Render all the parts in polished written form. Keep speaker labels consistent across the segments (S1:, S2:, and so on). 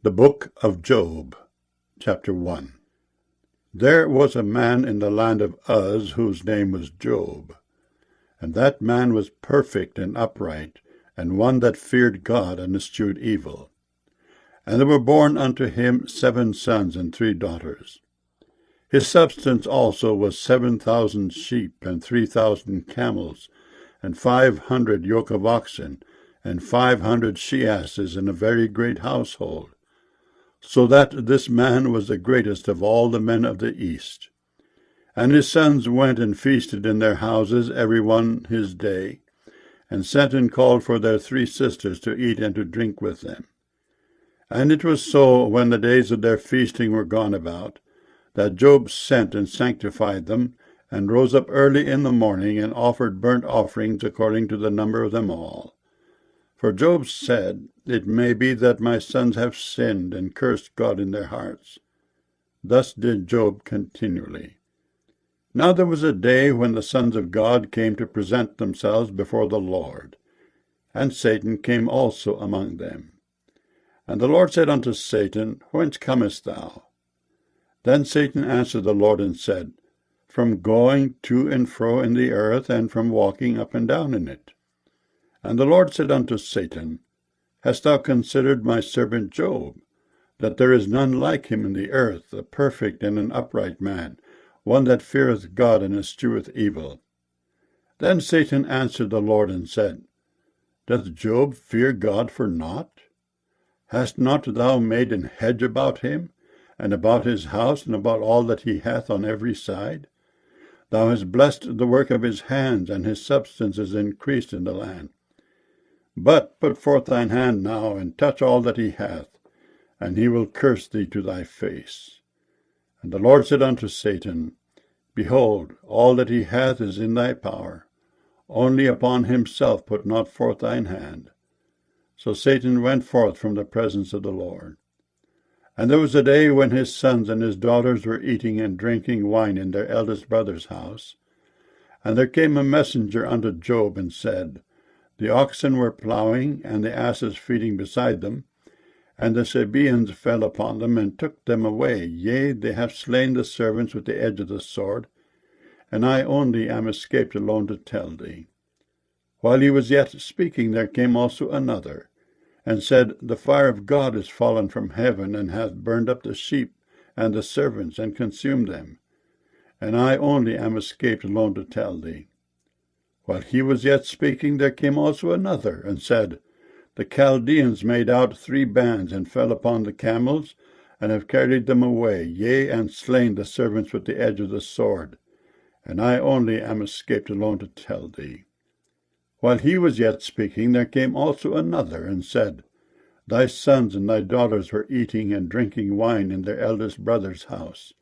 S1: The Book of Job, Chapter 1. There was a man in the land of Uz whose name was Job. And that man was perfect and upright, and one that feared God and eschewed evil. And there were born unto him 7 sons and 3 daughters. His substance also was 7,000 sheep, and 3,000 camels, and 500 yoke of oxen, and 500 she-asses, in a very great household. So that this man was the greatest of all the men of the east. And his sons went and feasted in their houses, every one his day, and sent and called for their 3 sisters to eat and to drink with them. And it was so, when the days of their feasting were gone about, that Job sent and sanctified them, and rose up early in the morning, and offered burnt offerings according to the number of them all. For Job said, It may be that my sons have sinned, and cursed God in their hearts. Thus did Job continually. Now there was a day when the sons of God came to present themselves before the Lord, and Satan came also among them. And the Lord said unto Satan, Whence comest thou? Then Satan answered the Lord and said, From going to and fro in the earth, and from walking up and down in it. And the Lord said unto Satan, Hast thou considered my servant Job, that there is none like him in the earth, a perfect and an upright man, one that feareth God and escheweth evil? Then Satan answered the Lord and said, Doth Job fear God for naught? Hast not thou made an hedge about him, and about his house, and about all that he hath on every side? Thou hast blessed the work of his hands, and his substance is increased in the land. But put forth thine hand now, and touch all that he hath, and he will curse thee to thy face. And the Lord said unto Satan, Behold, all that he hath is in thy power. Only upon himself put not forth thine hand. So Satan went forth from the presence of the Lord. And there was a day when his sons and his daughters were eating and drinking wine in their eldest brother's house. And there came a messenger unto Job, and said, The oxen were plowing, and the asses feeding beside them, and the Sabaeans fell upon them, and took them away. Yea, they have slain the servants with the edge of the sword, and I only am escaped alone to tell thee. While he was yet speaking, there came also another, and said, The fire of God is fallen from heaven, and hath burned up the sheep and the servants, and consumed them. And I only am escaped alone to tell thee. While he was yet speaking, there came also another, and said, The Chaldeans made out 3 bands, and fell upon the camels, and have carried them away, yea, and slain the servants with the edge of the sword. And I only am escaped alone to tell thee. While he was yet speaking, there came also another, and said, Thy sons and thy daughters were eating and drinking wine in their eldest brother's house.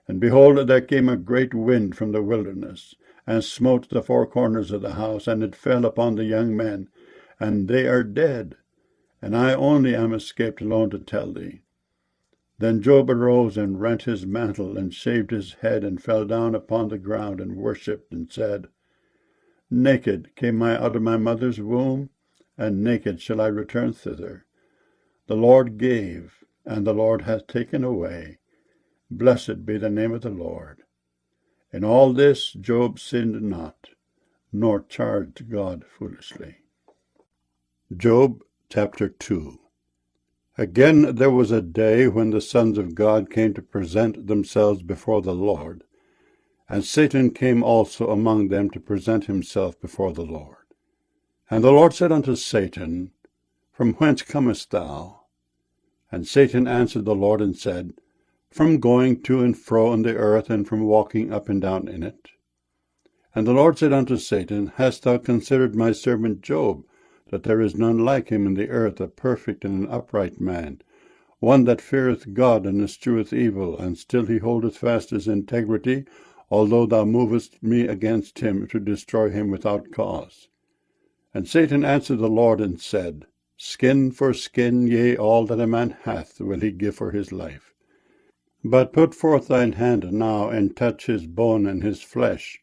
S1: And behold, there came a great wind from the wilderness, and smote the 4 corners of the house, and it fell upon the young men, and they are dead. And I only am escaped alone to tell thee. Then Job arose and rent his mantle, and shaved his head, and fell down upon the ground, and worshipped, and said, Naked came I out of my mother's womb, and naked shall I return thither. The Lord gave, and the Lord hath taken away. Blessed be the name of the Lord. In all this Job sinned not, nor charged God foolishly. Job chapter 2. Again there was a day when the sons of God came to present themselves before the Lord, and Satan came also among them to present himself before the Lord. And the Lord said unto Satan, From whence comest thou? And Satan answered the Lord and said, From going to and fro in the earth, and from walking up and down in it. And the Lord said unto Satan, Hast thou considered my servant Job, that there is none like him in the earth, a perfect and an upright man, one that feareth God and escheweth evil, and still he holdeth fast his integrity, although thou movest me against him to destroy him without cause? And Satan answered the Lord and said, Skin for skin, yea, all that a man hath will he give for his life. But put forth thine hand now, and touch his bone and his flesh,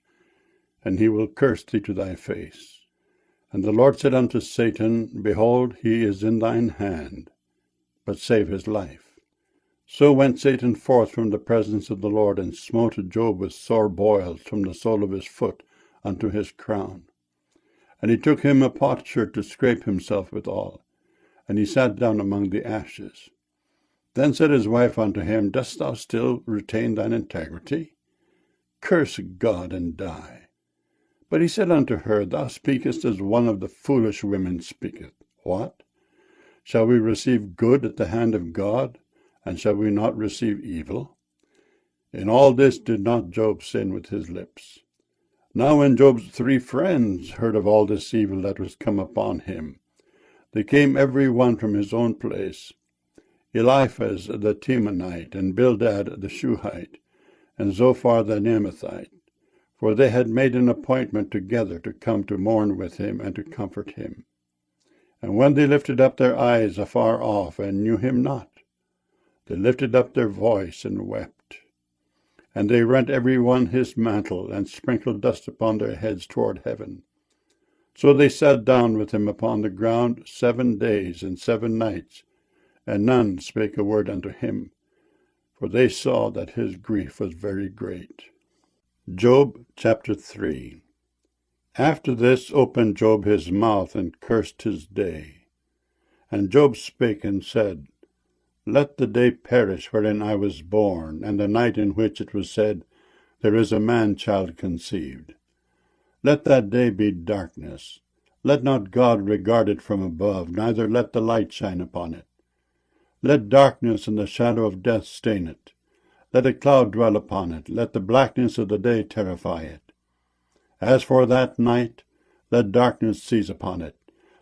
S1: and he will curse thee to thy face. And the Lord said unto Satan, Behold, he is in thine hand. but save his life. So went Satan forth from the presence of the Lord, and smote Job with sore boils from the sole of his foot unto his crown. And he took him a potsherd to scrape himself withal, and he sat down among the ashes. Then said his wife unto him, Dost thou still retain thine integrity? Curse God and die. But he said unto her, Thou speakest as one of the foolish women speaketh. What? Shall we receive good at the hand of God, and shall we not receive evil? In all this did not Job sin with his lips. Now when Job's 3 friends heard of all this evil that was come upon him, they came every one from his own place, Eliphaz the Temanite, and Bildad the Shuhite, and Zophar the Naamathite, for they had made an appointment together to come to mourn with him and to comfort him. And when they lifted up their eyes afar off, and knew him not, they lifted up their voice and wept. And they rent every one his mantle, and sprinkled dust upon their heads toward heaven. So they sat down with him upon the ground 7 days and 7 nights, and none spake a word unto him, for they saw that his grief was very great. Job chapter 3. After this opened Job his mouth, and cursed his day. And Job spake and said, Let the day perish wherein I was born, and the night in which it was said, There is a man-child conceived. Let that day be darkness. Let not God regard it from above, neither let the light shine upon it. Let darkness and the shadow of death stain it. Let a cloud dwell upon it. Let the blackness of the day terrify it. As for that night, let darkness seize upon it.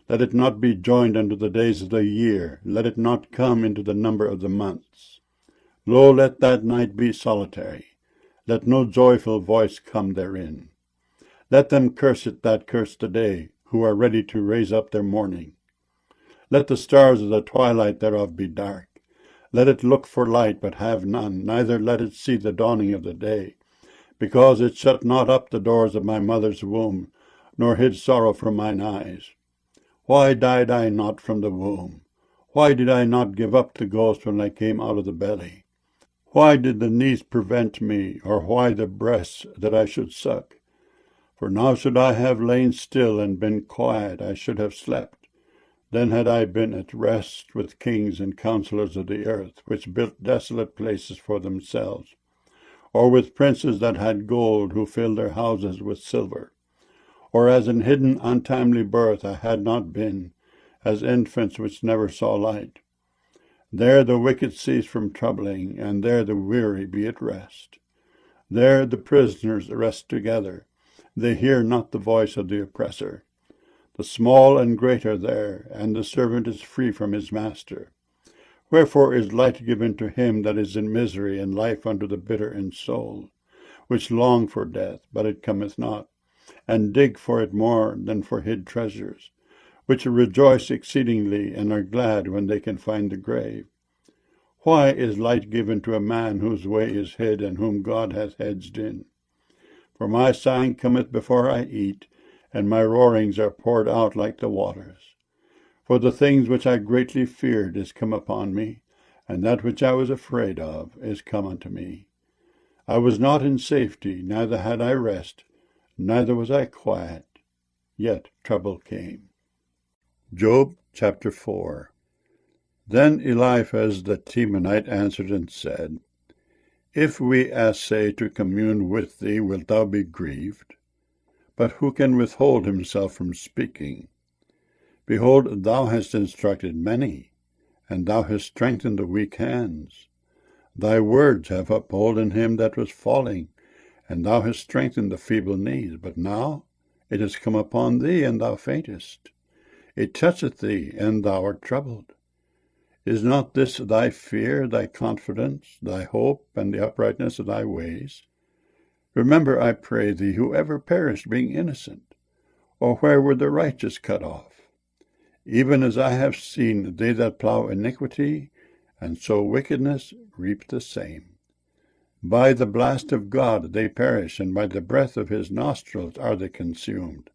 S1: Let it not be joined unto the days of the year. Let it not come into the number of the months. Lo, let that night be solitary. Let no joyful voice come therein. Let them curse it that curse the day, who are ready to raise up their mourning. Let the stars of the twilight thereof be dark. Let it look for light, but have none, neither let it see the dawning of the day. Because it shut not up the doors of my mother's womb, nor hid sorrow from mine eyes. Why died I not from the womb? Why did I not give up the ghost when I came out of the belly? Why did the knees prevent me, or why the breasts that I should suck? For now should I have lain still and been quiet, I should have slept. Then had I been at rest with kings and counselors of the earth, which built desolate places for themselves, or with princes that had gold, who filled their houses with silver. Or as in hidden untimely birth I had not been, as infants which never saw light. There the wicked cease from troubling, and there the weary be at rest. There the prisoners rest together, they hear not the voice of the oppressor. The small and great are there, and the servant is free from his master. Wherefore is light given to him that is in misery, and life unto the bitter in soul, which long for death, but it cometh not, and dig for it more than for hid treasures, which rejoice exceedingly, and are glad when they can find the grave. Why is light given to a man whose way is hid, and whom God hath hedged in? For my sighing cometh before I eat, and my roarings are poured out like the waters. For the things which I greatly feared is come upon me, and that which I was afraid of is come unto me. I was not in safety, neither had I rest, neither was I quiet, yet trouble came. Job chapter 4. Then Eliphaz the Temanite answered and said, If we essay to commune with thee, wilt thou be grieved? But who can withhold himself from speaking? Behold, thou hast instructed many, and thou hast strengthened the weak hands. Thy words have upholden him that was falling, and thou hast strengthened the feeble knees. But now it has come upon thee, and thou faintest. It toucheth thee, and thou art troubled. Is not this thy fear, thy confidence, thy hope, and the uprightness of thy ways? Remember, I pray thee, who ever perished being innocent? Or where were the righteous cut off? Even as I have seen, they that plow iniquity, and sow wickedness, reap the same. By the blast of God they perish, and by the breath of his nostrils are they consumed.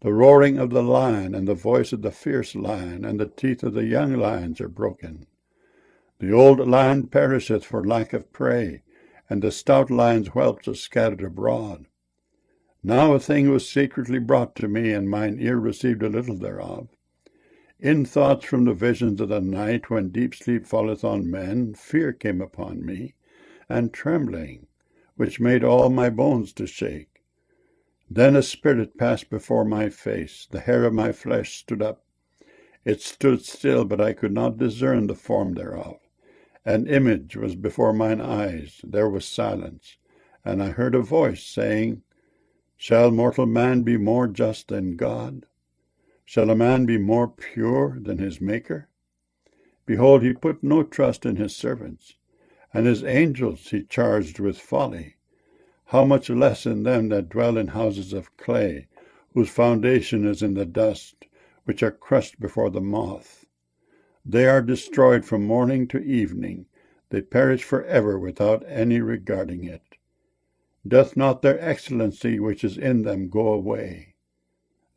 S1: The roaring of the lion, and the voice of the fierce lion, and the teeth of the young lions are broken. The old lion perisheth for lack of prey, and the stout lion's whelps are scattered abroad. Now a thing was secretly brought to me, and mine ear received a little thereof. In thoughts from the visions of the night, when deep sleep falleth on men, fear came upon me, and trembling, which made all my bones to shake. Then a spirit passed before my face, the hair of my flesh stood up. It stood still, but I could not discern the form thereof. An image was before mine eyes, there was silence, and I heard a voice saying, Shall mortal man be more just than God? Shall a man be more pure than his Maker? Behold, he put no trust in his servants, and his angels he charged with folly. How much less in them that dwell in houses of clay, whose foundation is in the dust, which are crushed before the moth. They are destroyed from morning to evening, they perish forever without any regarding it. Doth not their excellency which is in them go away?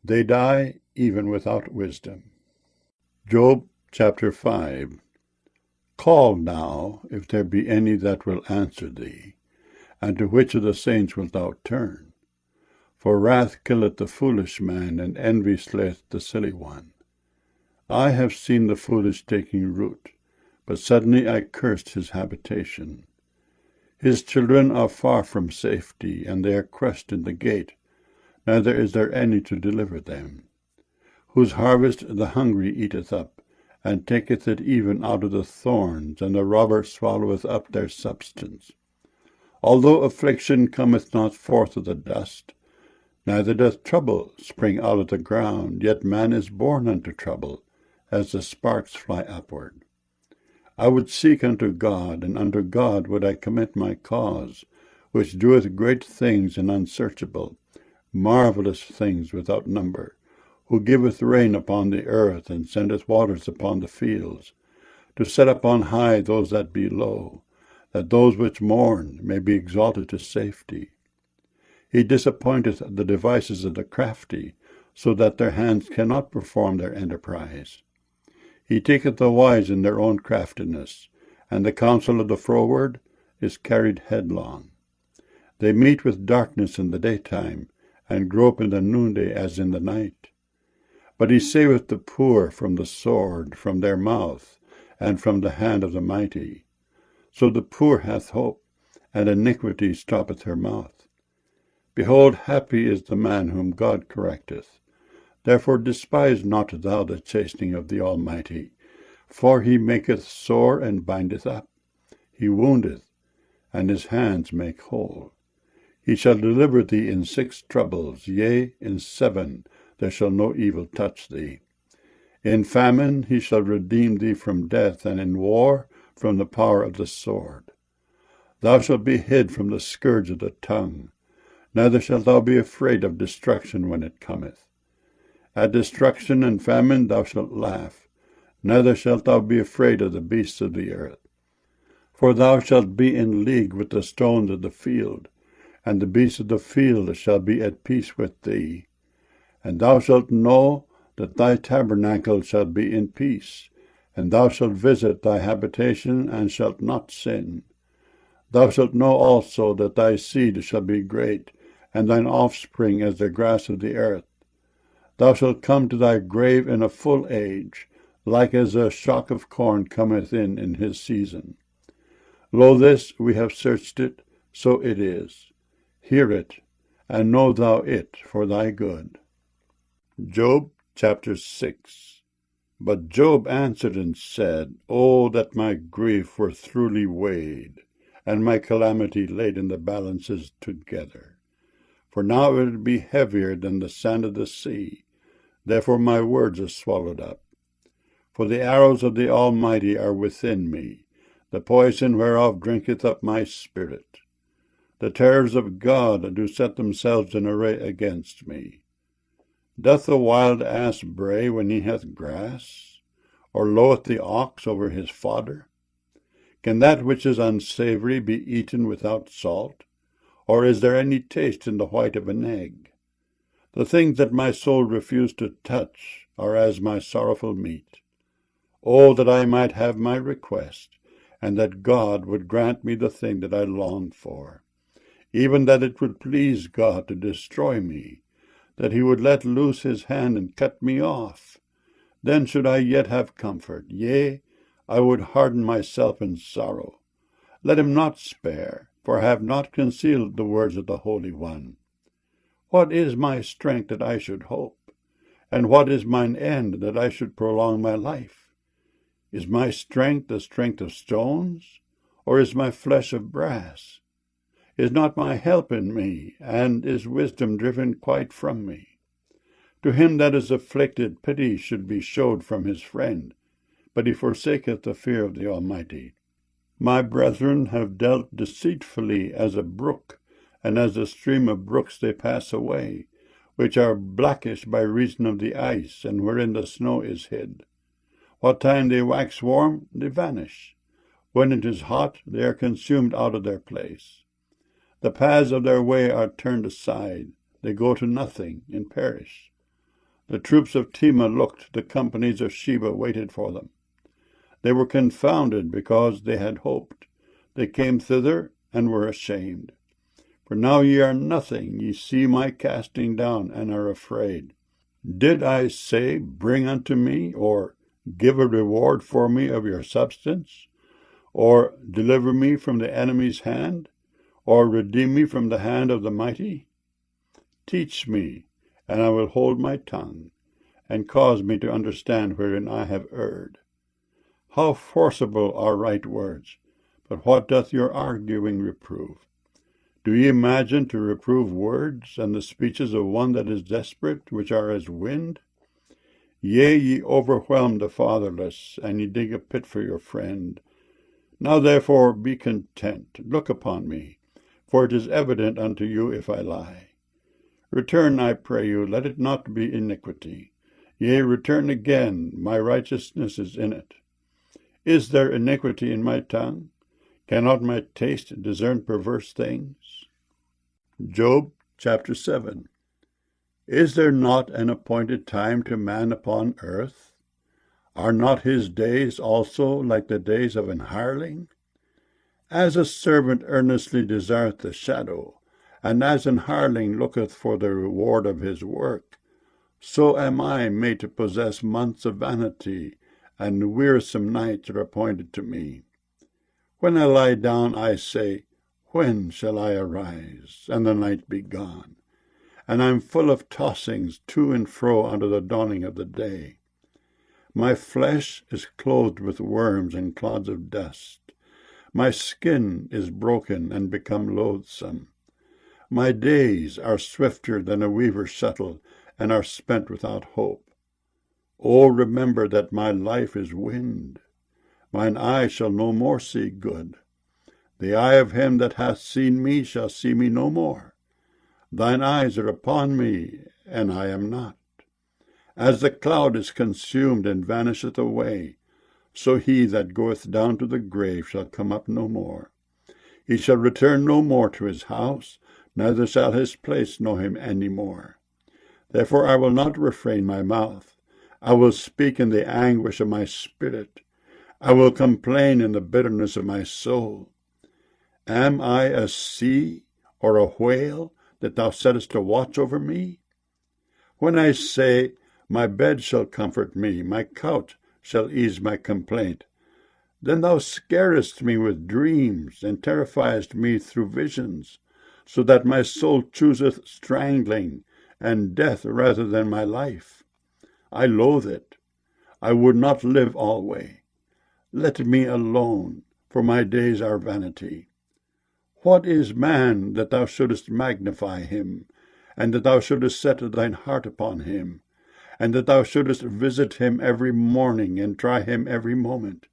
S1: They die even without wisdom. Job chapter 5. Call now, if there be any that will answer thee, and to which of the saints wilt thou turn? For wrath killeth the foolish man, and envy slayeth the silly one. I have seen the foolish taking root, but suddenly I cursed his habitation. His children are far from safety, and they are crushed in the gate, neither is there any to deliver them. Whose harvest the hungry eateth up, and taketh it even out of the thorns, and the robber swalloweth up their substance. Although affliction cometh not forth of the dust, neither doth trouble spring out of the ground, yet man is born unto trouble, as the sparks fly upward. I would seek unto God, and unto God would I commit my cause, which doeth great things and unsearchable, marvelous things without number, who giveth rain upon the earth, and sendeth waters upon the fields, to set up on high those that be low, that those which mourn may be exalted to safety. He disappointeth the devices of the crafty, so that their hands cannot perform their enterprise. He taketh the wise in their own craftiness, and the counsel of the froward is carried headlong. They meet with darkness in the daytime, and grope in the noonday as in the night. But he saveth the poor from the sword, from their mouth, and from the hand of the mighty. So the poor hath hope, and iniquity stoppeth her mouth. Behold, happy is the man whom God correcteth. Therefore despise not thou the chastening of the Almighty, for he maketh sore and bindeth up. He woundeth, and his hands make whole. He shall deliver thee in 6 troubles, yea, in 7 there shall no evil touch thee. In famine he shall redeem thee from death, and in war from the power of the sword. Thou shalt be hid from the scourge of the tongue, neither shalt thou be afraid of destruction when it cometh. At destruction and famine thou shalt laugh, neither shalt thou be afraid of the beasts of the earth. For thou shalt be in league with the stones of the field, and the beasts of the field shall be at peace with thee. And thou shalt know that thy tabernacle shall be in peace, and thou shalt visit thy habitation, and shalt not sin. Thou shalt know also that thy seed shall be great, and thine offspring as the grass of the earth. Thou shalt come to thy grave in a full age, like as a shock of corn cometh in his season. Lo, this we have searched it, so it is. Hear it, and know thou it for thy good. Job chapter 6. But Job answered and said, O that my grief were truly weighed, and my calamity laid in the balances together. For now it would be heavier than the sand of the sea, therefore my words are swallowed up. For the arrows of the Almighty are within me, the poison whereof drinketh up my spirit. The terrors of God do set themselves in array against me. Doth the wild ass bray when he hath grass? Or loweth the ox over his fodder? Can that which is unsavory be eaten without salt? Or is there any taste in the white of an egg? The things that my soul refused to touch are as my sorrowful meat. Oh, that I might have my request, and that God would grant me the thing that I longed for, even that it would please God to destroy me, that he would let loose his hand and cut me off. Then should I yet have comfort, yea, I would harden myself in sorrow. Let him not spare, for I have not concealed the words of the Holy One. What is my strength that I should hope? And what is mine end that I should prolong my life? Is my strength the strength of stones, or is my flesh of brass? Is not my help in me, and is wisdom driven quite from me? To him that is afflicted, pity should be showed from his friend, but he forsaketh the fear of the Almighty. My brethren have dealt deceitfully as a brook, and as a stream of brooks they pass away, which are blackish by reason of the ice, and wherein the snow is hid. What time they wax warm, they vanish. When it is hot, they are consumed out of their place. The paths of their way are turned aside, they go to nothing, and perish. The troops of Tema looked, the companies of Sheba waited for them. They were confounded because they had hoped. They came thither and were ashamed. For now ye are nothing, ye see my casting down, and are afraid. Did I say, bring unto me, or give a reward for me of your substance, or deliver me from the enemy's hand, or redeem me from the hand of the mighty? Teach me, and I will hold my tongue, and cause me to understand wherein I have erred. How forcible are right words, but what doth your arguing reprove? Do ye imagine to reprove words, and the speeches of one that is desperate, which are as wind? Yea, ye overwhelm the fatherless, and ye dig a pit for your friend. Now therefore be content, look upon me, for it is evident unto you if I lie. Return, I pray you, let it not be iniquity. Yea, return again, my righteousness is in it. Is there iniquity in my tongue? Cannot my taste discern perverse things? Job chapter 7. Is there not an appointed time to man upon earth? Are not his days also like the days of an hireling? As a servant earnestly desireth the shadow, and as an hireling looketh for the reward of his work, so am I made to possess months of vanity, and wearisome nights are appointed to me. When I lie down, I say, when shall I arise, and the night be gone? And I am full of tossings to and fro unto the dawning of the day. My flesh is clothed with worms and clods of dust. My skin is broken and become loathsome. My days are swifter than a weaver's shuttle, and are spent without hope. O remember that my life is wind. Mine eye shall no more see good. The eye of him that hath seen me shall see me no more. Thine eyes are upon me, and I am not. As the cloud is consumed and vanisheth away, so he that goeth down to the grave shall come up no more. He shall return no more to his house, neither shall his place know him any more. Therefore I will not refrain my mouth. I will speak in the anguish of my spirit. I will complain in the bitterness of my soul. Am I a sea or a whale that thou settest a watch over me? When I say, my bed shall comfort me, my couch shall ease my complaint, then thou scarest me with dreams, and terrifiest me through visions, so that my soul chooseth strangling, and death rather than my life. I loathe it. I would not live alway. Let me alone, for my days are vanity. What is man that thou shouldest magnify him, and that thou shouldest set thine heart upon him, and that thou shouldest visit him every morning, and try him every moment?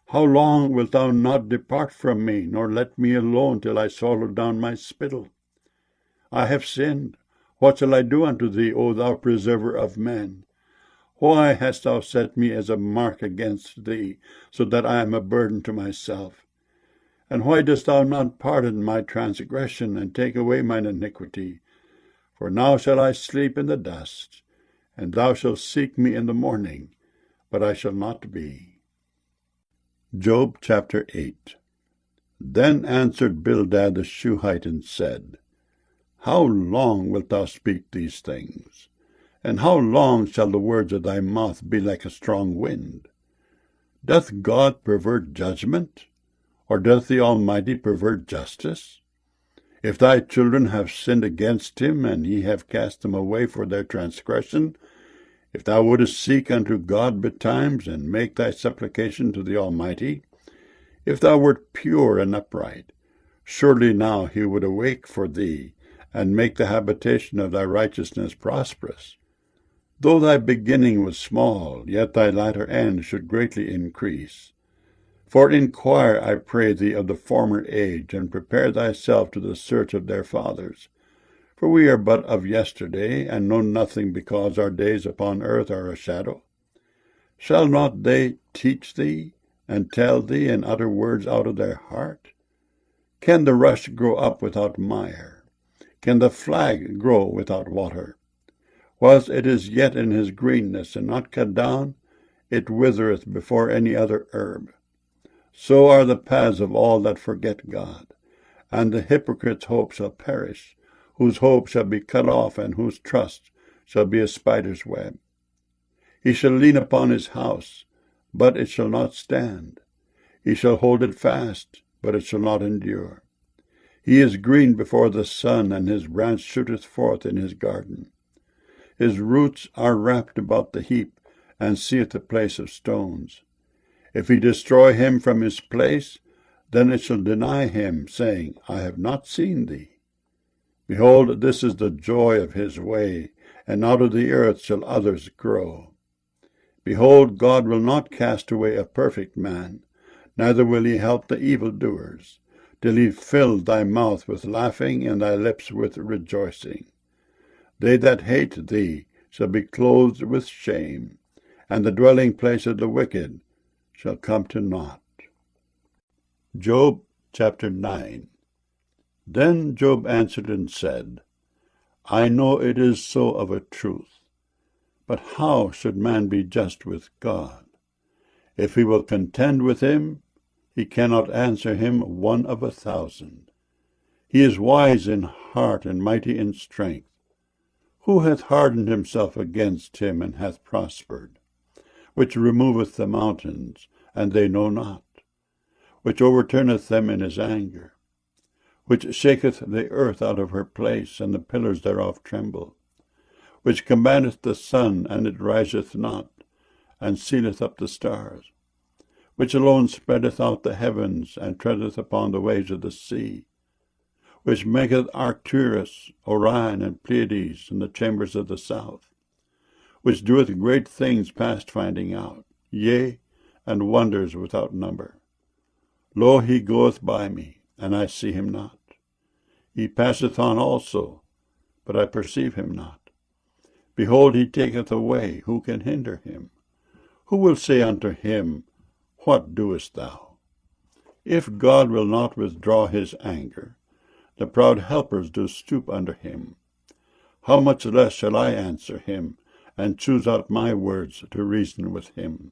S1: How long wilt thou not depart from me, nor let me alone till I swallow down my spittle? I have sinned. What shall I do unto thee, O thou preserver of men? Why hast thou set me as a mark against thee, so that I am a burden to myself? And why dost thou not pardon my transgression, and take away mine iniquity? For now shall I sleep in the dust, and thou shalt seek me in the morning, but I shall not be. Job chapter 8. Then answered Bildad the Shuhite and said, How long wilt thou speak these things? And how long shall the words of thy mouth be like a strong wind? Doth God pervert judgment? Or doth the Almighty pervert justice? If thy children have sinned against him, and he have cast them away for their transgression, if thou wouldest seek unto God betimes, and make thy supplication to the Almighty, if thou wert pure and upright, surely now he would awake for thee, and make the habitation of thy righteousness prosperous. Though thy beginning was small, yet thy latter end should greatly increase. For inquire, I pray thee, of the former age, and prepare thyself to the search of their fathers. For we are but of yesterday, and know nothing, because our days upon earth are a shadow. Shall not they teach thee, and tell thee, and utter words out of their heart? Can the rush grow up without mire? Can the flag grow without water? Whilst it is yet in his greenness, and not cut down, it withereth before any other herb. So are the paths of all that forget God, and the hypocrite's hope shall perish, whose hope shall be cut off, and whose trust shall be a spider's web. He shall lean upon his house, but it shall not stand. He shall hold it fast, but it shall not endure. He is green before the sun, and his branch shooteth forth in his garden. His roots are wrapped about the heap, and seeth the place of stones. If he destroy him from his place, then it shall deny him, saying, I have not seen thee. Behold, this is the joy of his way, and out of the earth shall others grow. Behold, God will not cast away a perfect man, neither will he help the evildoers, till he fill thy mouth with laughing, and thy lips with rejoicing. They that hate thee shall be clothed with shame, and the dwelling place of the wicked shall come to naught. Job chapter 9. Then Job answered and said, I know it is so of a truth, but how should man be just with God? If he will contend with him, he cannot answer him 1 of 1,000. He is wise in heart and mighty in strength. Who hath hardened himself against him, and hath prospered? Which removeth the mountains, and they know not, which overturneth them in his anger, which shaketh the earth out of her place, and the pillars thereof tremble, which commandeth the sun, and it riseth not, and sealeth up the stars, which alone spreadeth out the heavens, and treadeth upon the waves of the sea, which maketh Arcturus, Orion, and Pleiades, in the chambers of the south, which doeth great things past finding out, yea, and wonders without number. Lo, he goeth by me, and I see him not. He passeth on also, but I perceive him not. Behold, he taketh away, who can hinder him? Who will say unto him, What doest thou? If God will not withdraw his anger, the proud helpers do stoop under him. How much less shall I answer him, and choose out my words to reason with him?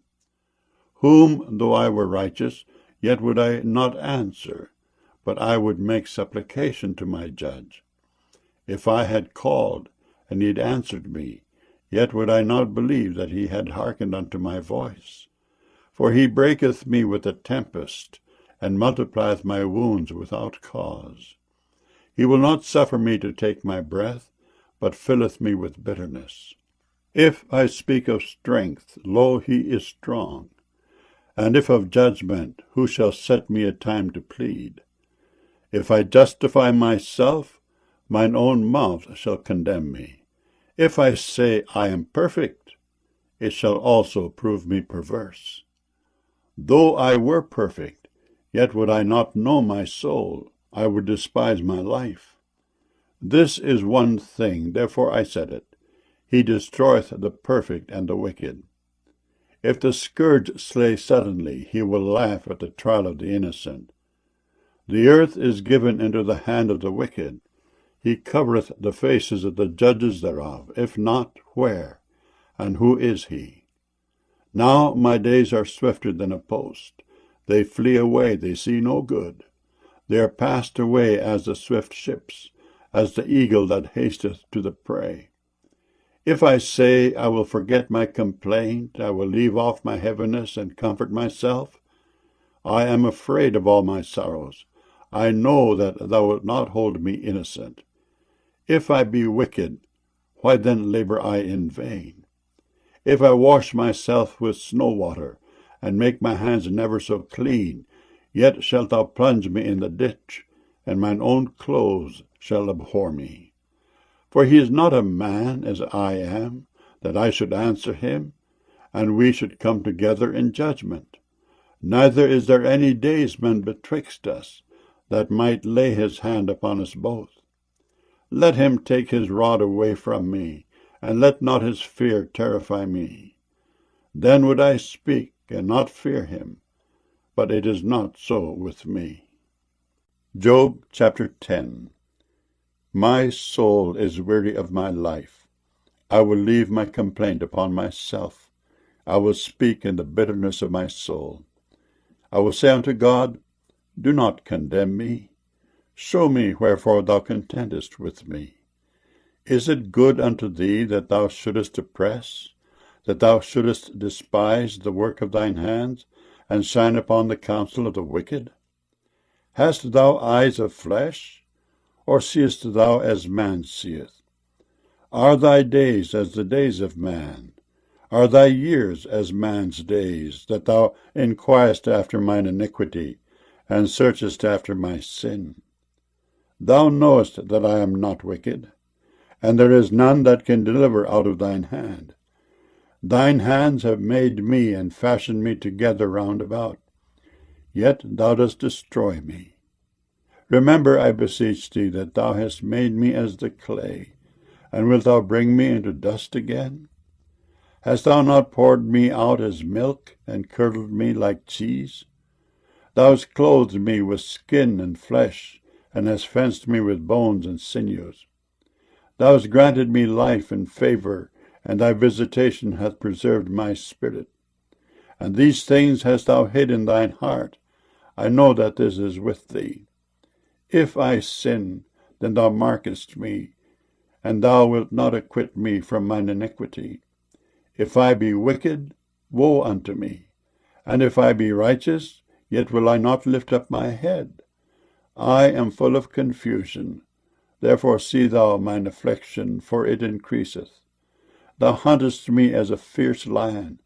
S1: Whom, though I were righteous, yet would I not answer, but I would make supplication to my judge. If I had called, and he had answered me, yet would I not believe that he had hearkened unto my voice. For he breaketh me with a tempest, and multiplieth my wounds without cause. He will not suffer me to take my breath, but filleth me with bitterness. If I speak of strength, lo, he is strong. And if of judgment, who shall set me a time to plead? If I justify myself, mine own mouth shall condemn me. If I say I am perfect, it shall also prove me perverse. Though I were perfect, yet would I not know my soul. I would despise my life. This is one thing, therefore I said it. He destroyeth the perfect and the wicked. If the scourge slay suddenly, he will laugh at the trial of the innocent. The earth is given into the hand of the wicked. He covereth the faces of the judges thereof. If not, where? And who is he? Now my days are swifter than a post. They flee away, they see no good. They are passed away as the swift ships, as the eagle that hasteth to the prey. If I say, I will forget my complaint, I will leave off my heaviness and comfort myself, I am afraid of all my sorrows. I know that thou wilt not hold me innocent. If I be wicked, why then labor I in vain? If I wash myself with snow water, and make my hands never so clean, yet shalt thou plunge me in the ditch, and mine own clothes shall abhor me. For he is not a man as I am, that I should answer him, and we should come together in judgment. Neither is there any daysman betwixt us, that might lay his hand upon us both. Let him take his rod away from me, and let not his fear terrify me. Then would I speak, and not fear him, but it is not so with me. Job chapter 10. My soul is weary of my life. I will leave my complaint upon myself. I will speak in the bitterness of my soul. I will say unto God, do not condemn me. Show me wherefore thou contendest with me. Is it good unto thee that thou shouldest oppress, that thou shouldest despise the work of thine hands, and shine upon the counsel of the wicked? Hast thou eyes of flesh, or seest thou as man seeth? Are thy days as the days of man? Are thy years as man's days, that thou inquirest after mine iniquity, and searchest after my sin? Thou knowest that I am not wicked, and there is none that can deliver out of thine hand. Thine hands have made me and fashioned me together round about, yet thou dost destroy me. Remember, I beseech thee, that thou hast made me as the clay, and wilt thou bring me into dust again? Hast thou not poured me out as milk, and curdled me like cheese? Thou hast clothed me with skin and flesh, and hast fenced me with bones and sinews. Thou hast granted me life and favor, and thy visitation hath preserved my spirit. And these things hast thou hid in thine heart. I know that this is with thee. If I sin, then thou markest me, and thou wilt not acquit me from mine iniquity. If I be wicked, woe unto me. And if I be righteous, yet will I not lift up my head. I am full of confusion. Therefore see thou mine affliction, for it increaseth. Thou huntest me as a fierce lion,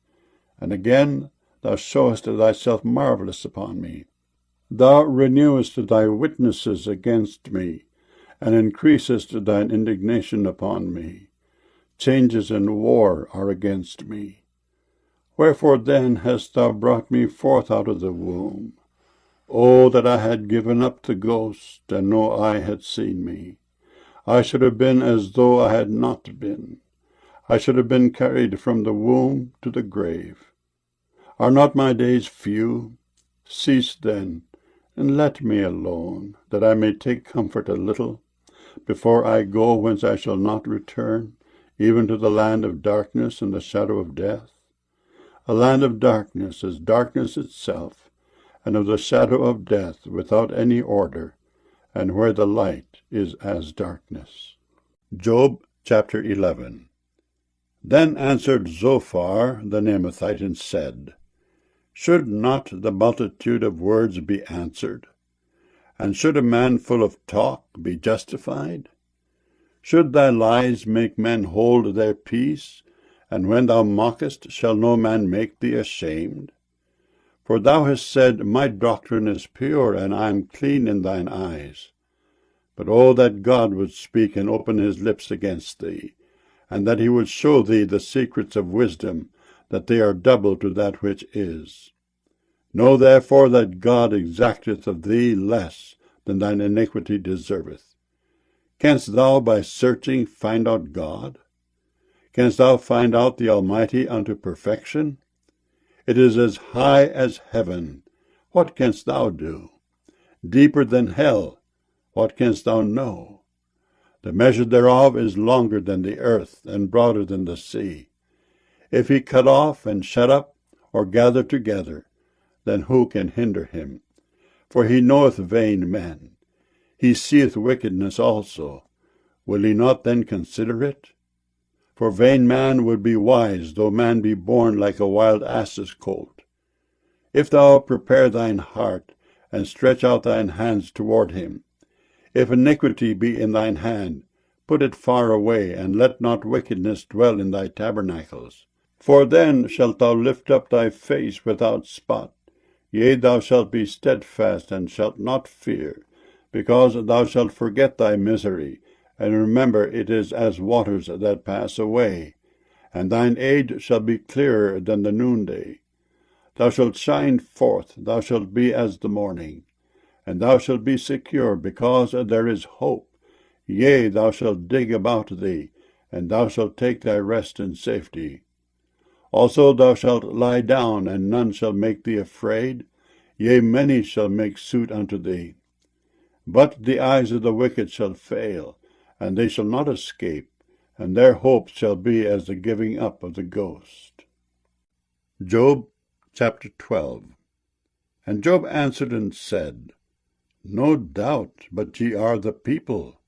S1: and again thou showest thyself marvelous upon me. Thou renewest thy witnesses against me, and increasest thine indignation upon me. Changes in war are against me. Wherefore then hast thou brought me forth out of the womb? Oh, that I had given up the ghost, and no eye had seen me. I should have been as though I had not been. I should have been carried from the womb to the grave. Are not my days few? Cease then, and let me alone, that I may take comfort a little, before I go whence I shall not return, even to the land of darkness and the shadow of death. A land of darkness is darkness itself, and of the shadow of death without any order, and where the light is as darkness. Job chapter 11. Then answered Zophar the Naamathite and said, Should not the multitude of words be answered? And should a man full of talk be justified? Should thy lies make men hold their peace? And when thou mockest, shall no man make thee ashamed? For thou hast said, My doctrine is pure, and I am clean in thine eyes. But oh, that God would speak and open his lips against thee, and that he would show thee the secrets of wisdom, that they are double to that which is. Know therefore that God exacteth of thee less than thine iniquity deserveth. Canst thou by searching find out God? Canst thou find out the Almighty unto perfection? It is as high as heaven. What canst thou do? Deeper than hell. What canst thou know? The measure thereof is longer than the earth, and broader than the sea. If he cut off and shut up, or gather together, then who can hinder him? For he knoweth vain men. He seeth wickedness also. Will he not then consider it? For vain man would be wise, though man be born like a wild ass's colt. If thou prepare thine heart, and stretch out thine hands toward him, if iniquity be in thine hand, put it far away, and let not wickedness dwell in thy tabernacles. For then shalt thou lift up thy face without spot. Yea, thou shalt be steadfast, and shalt not fear, because thou shalt forget thy misery, and remember it is as waters that pass away. And thine age shall be clearer than the noonday. Thou shalt shine forth, thou shalt be as the morning. And thou shalt be secure, because there is hope. Yea, thou shalt dig about thee, and thou shalt take thy rest in safety. Also thou shalt lie down, and none shall make thee afraid. Yea, many shall make suit unto thee. But the eyes of the wicked shall fail, and they shall not escape, and their hope shall be as the giving up of the ghost. Job chapter 12. And Job answered and said, No doubt but ye are the people,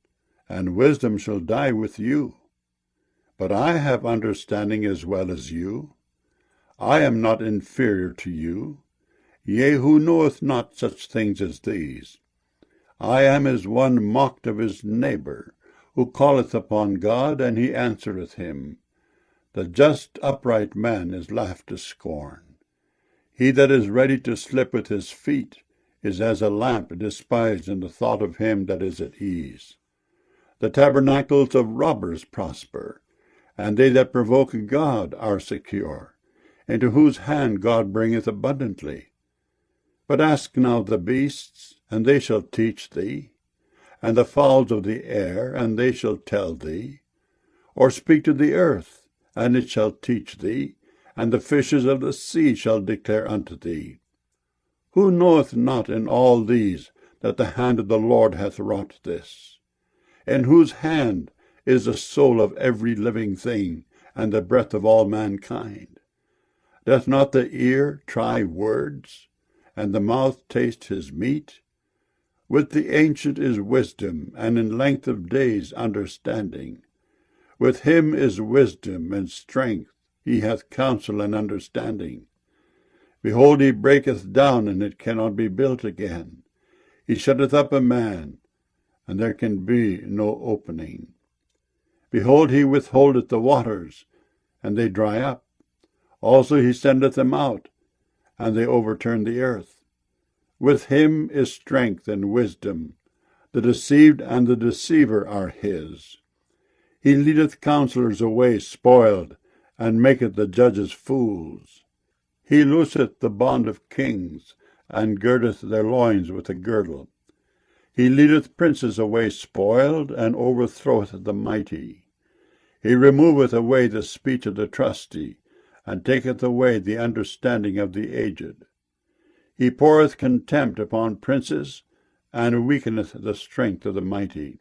S1: and wisdom shall die with you. But I have understanding as well as you. I am not inferior to you. Yea, who knoweth not such things as these? I am as one mocked of his neighbor, who calleth upon God, and he answereth him. The just upright man is laughed to scorn. He that is ready to slip with his feet is as a lamp despised in the thought of him that is at ease. The tabernacles of robbers prosper, and they that provoke God are secure, into whose hand God bringeth abundantly. But ask now the beasts, and they shall teach thee, and the fowls of the air, and they shall tell thee. Or speak to the earth, and it shall teach thee, and the fishes of the sea shall declare unto thee. Who knoweth not in all these that the hand of the Lord hath wrought this? In whose hand is the soul of every living thing, and the breath of all mankind? Doth not the ear try words, and the mouth taste his meat? With the ancient is wisdom, and in length of days understanding. With him is wisdom and strength, he hath counsel and understanding. Behold, he breaketh down, and it cannot be built again. He shutteth up a man, and there can be no opening. Behold, he withholdeth the waters, and they dry up. Also he sendeth them out, and they overturn the earth. With him is strength and wisdom. The deceived and the deceiver are his. He leadeth counselors away spoiled, and maketh the judges fools. He looseth the bond of kings, and girdeth their loins with a girdle. He leadeth princes away spoiled, and overthroweth the mighty. He removeth away the speech of the trusty, and taketh away the understanding of the aged. He poureth contempt upon princes, and weakeneth the strength of the mighty.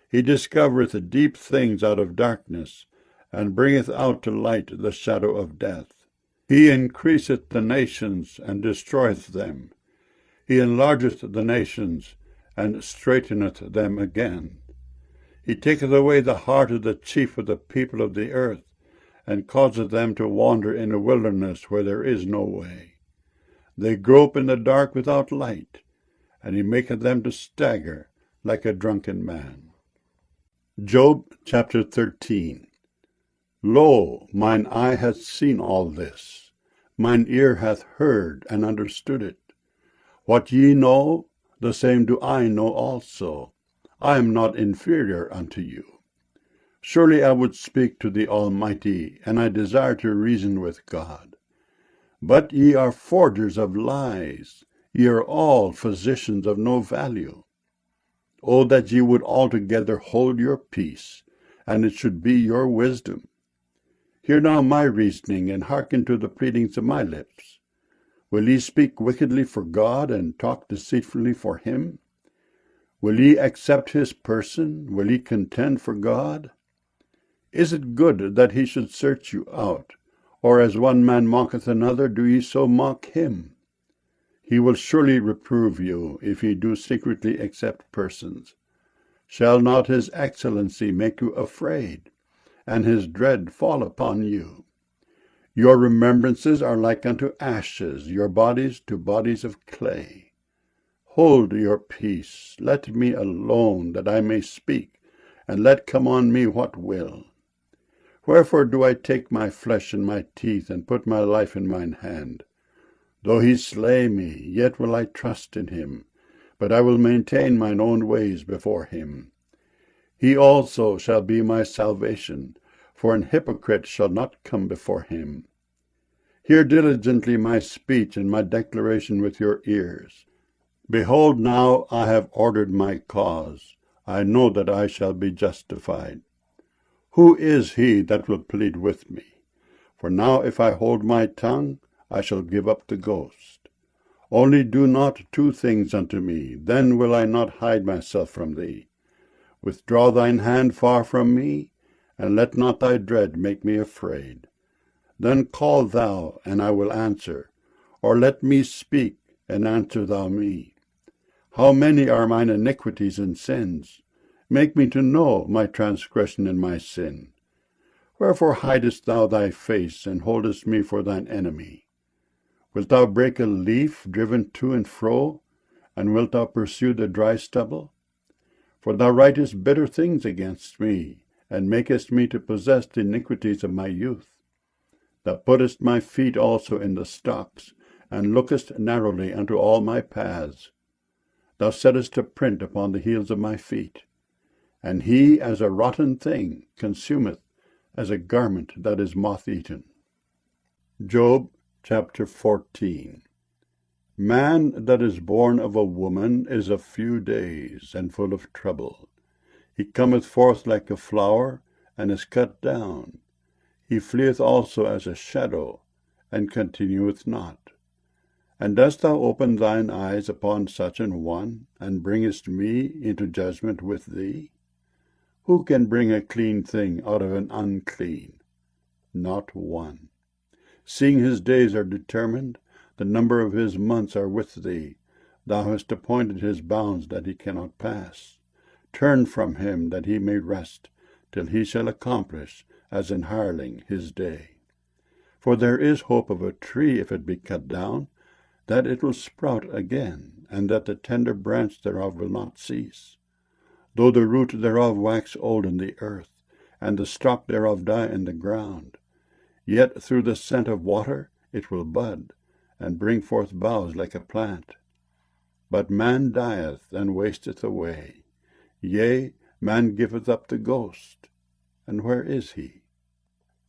S1: He discovereth deep things out of darkness, and bringeth out to light the shadow of death. He increaseth the nations, and destroyeth them. He enlargeth the nations, and straighteneth them again. He taketh away the heart of the chief of the people of the earth, and causeth them to wander in a wilderness where there is no way. They grope in the dark without light, and he maketh them to stagger like a drunken man. Job chapter 13. Lo, mine eye hath seen all this, mine ear hath heard and understood it. What ye know, the same do I know also. I am not inferior unto you. Surely I would speak to the Almighty, and I desire to reason with God. But ye are forgers of lies, ye are all physicians of no value. O that ye would altogether hold your peace, and it should be your wisdom. Hear now my reasoning, and hearken to the pleadings of my lips. Will ye speak wickedly for God, and talk deceitfully for him? Will ye accept his person? Will ye contend for God? Is it good that he should search you out? Or as one man mocketh another, do ye so mock him? He will surely reprove you, if ye do secretly accept persons. Shall not his excellency make you afraid, and his dread fall upon you? Your remembrances are like unto ashes, your bodies to bodies of clay. Hold your peace, let me alone, that I may speak, and let come on me what will. Wherefore do I take my flesh in my teeth, and put my life in mine hand? Though he slay me, yet will I trust in him, but I will maintain mine own ways before him. He also shall be my salvation, for an hypocrite shall not come before him. Hear diligently my speech and my declaration with your ears. Behold, now I have ordered my cause. I know that I shall be justified. Who is he that will plead with me? For now if I hold my tongue, I shall give up the ghost. Only do not two things unto me, then will I not hide myself from thee. Withdraw thine hand far from me, and let not thy dread make me afraid. Then call thou, and I will answer, or let me speak, and answer thou me. How many are mine iniquities and sins? Make me to know my transgression and my sin. Wherefore hidest thou thy face, and holdest me for thine enemy? Wilt thou break a leaf driven to and fro, and wilt thou pursue the dry stubble? For thou writest bitter things against me, and makest me to possess the iniquities of my youth. Thou puttest my feet also in the stocks, and lookest narrowly unto all my paths. Thou settest a print upon the heels of my feet. And he, as a rotten thing, consumeth, as a garment that is moth-eaten. Job chapter 14. Man that is born of a woman is of few days, and full of trouble. He cometh forth like a flower, and is cut down. He fleeth also as a shadow, and continueth not. And dost thou open thine eyes upon such an one, and bringest me into judgment with thee? Who can bring a clean thing out of an unclean? Not one. Seeing his days are determined, the number of his months are with thee. Thou hast appointed his bounds that he cannot pass. Turn from him that he may rest, till he shall accomplish, as an hireling, his day. For there is hope of a tree, if it be cut down, that it will sprout again, and that the tender branch thereof will not cease. Though the root thereof wax old in the earth, and the stalk thereof die in the ground, yet through the scent of water it will bud, and bring forth boughs like a plant. But man dieth, and wasteth away. Yea, man giveth up the ghost. And where is he?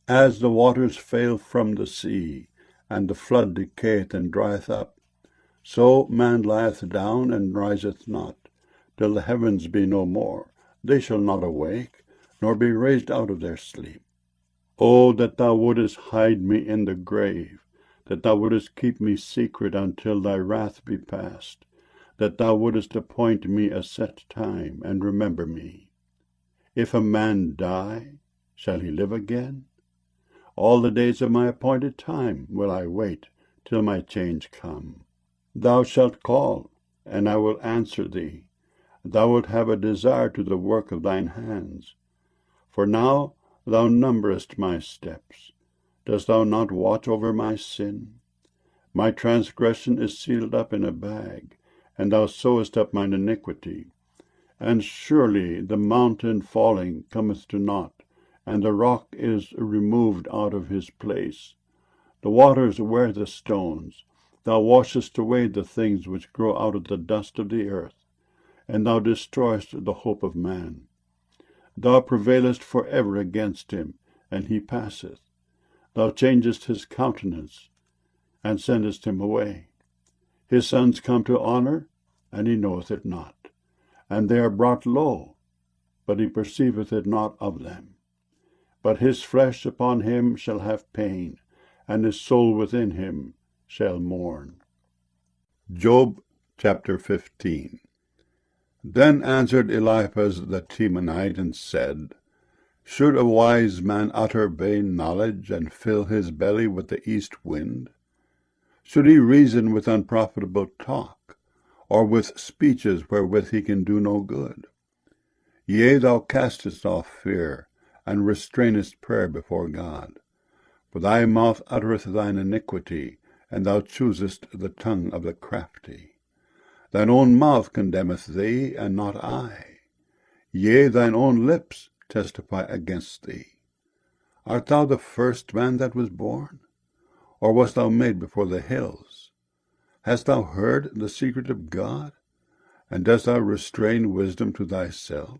S1: As the waters fail from the sea, and the flood decayeth and drieth up, so man lieth down and riseth not, till the heavens be no more. They shall not awake, nor be raised out of their sleep. O that thou wouldest hide me in the grave, that thou wouldest keep me secret until thy wrath be past, that thou wouldest appoint me a set time, and remember me. If a man die, shall he live again? All the days of my appointed time will I wait, till my change come. Thou shalt call, and I will answer thee. Thou wilt have a desire to the work of thine hands. For now thou numberest my steps. Dost thou not watch over my sin? My transgression is sealed up in a bag, and thou sewest up mine iniquity. And surely the mountain falling cometh to naught, and the rock is removed out of his place. The waters wear the stones. Thou washest away the things which grow out of the dust of the earth, and thou destroyest the hope of man. Thou prevailest for ever against him, and he passeth. Thou changest his countenance, and sendest him away. His sons come to honor, and he knoweth it not. And they are brought low, but he perceiveth it not of them. But his flesh upon him shall have pain, and his soul within him shall mourn. Job chapter 15. Then answered Eliphaz the Temanite, and said, Should a wise man utter vain knowledge, and fill his belly with the east wind? Should he reason with unprofitable talk, or with speeches wherewith he can do no good? Yea, thou castest off fear, and restrainest prayer before God. For thy mouth uttereth thine iniquity, and thou choosest the tongue of the crafty. Thine own mouth condemneth thee, and not I. Yea, thine own lips testify against thee. Art thou the first man that was born? Or wast thou made before the hills? Hast thou heard the secret of God? And dost thou restrain wisdom to thyself?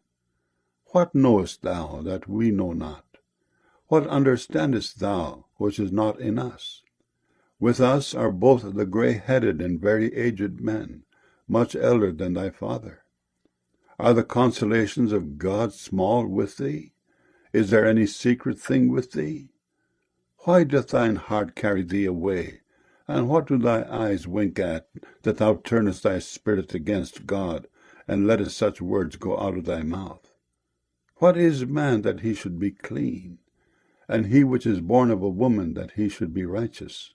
S1: What knowest thou that we know not? What understandest thou which is not in us? With us are both the grey-headed and very aged men, much elder than thy father. Are the consolations of God small with thee? Is there any secret thing with thee? Why doth thine heart carry thee away? And what do thy eyes wink at, that thou turnest thy spirit against God, and lettest such words go out of thy mouth? What is man that he should be clean? And he which is born of a woman that he should be righteous?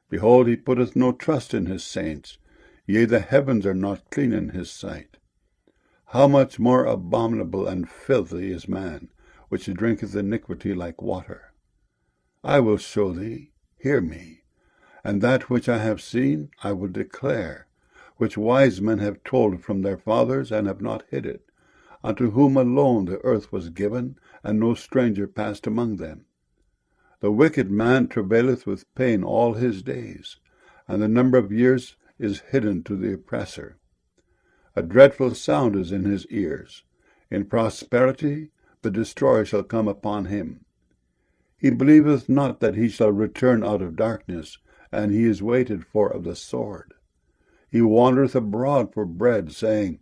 S1: Behold, he putteth no trust in his saints, yea, the heavens are not clean in his sight. How much more abominable and filthy is man, which drinketh iniquity like water? I will show thee, hear me, and that which I have seen I will declare, which wise men have told from their fathers, and have not hid it, unto whom alone the earth was given, and no stranger passed among them. The wicked man travaileth with pain all his days, and the number of years is hidden to the oppressor. A dreadful sound is in his ears. In prosperity the destroyer shall come upon him. He believeth not that he shall return out of darkness, and he is waited for of the sword. He wandereth abroad for bread, saying,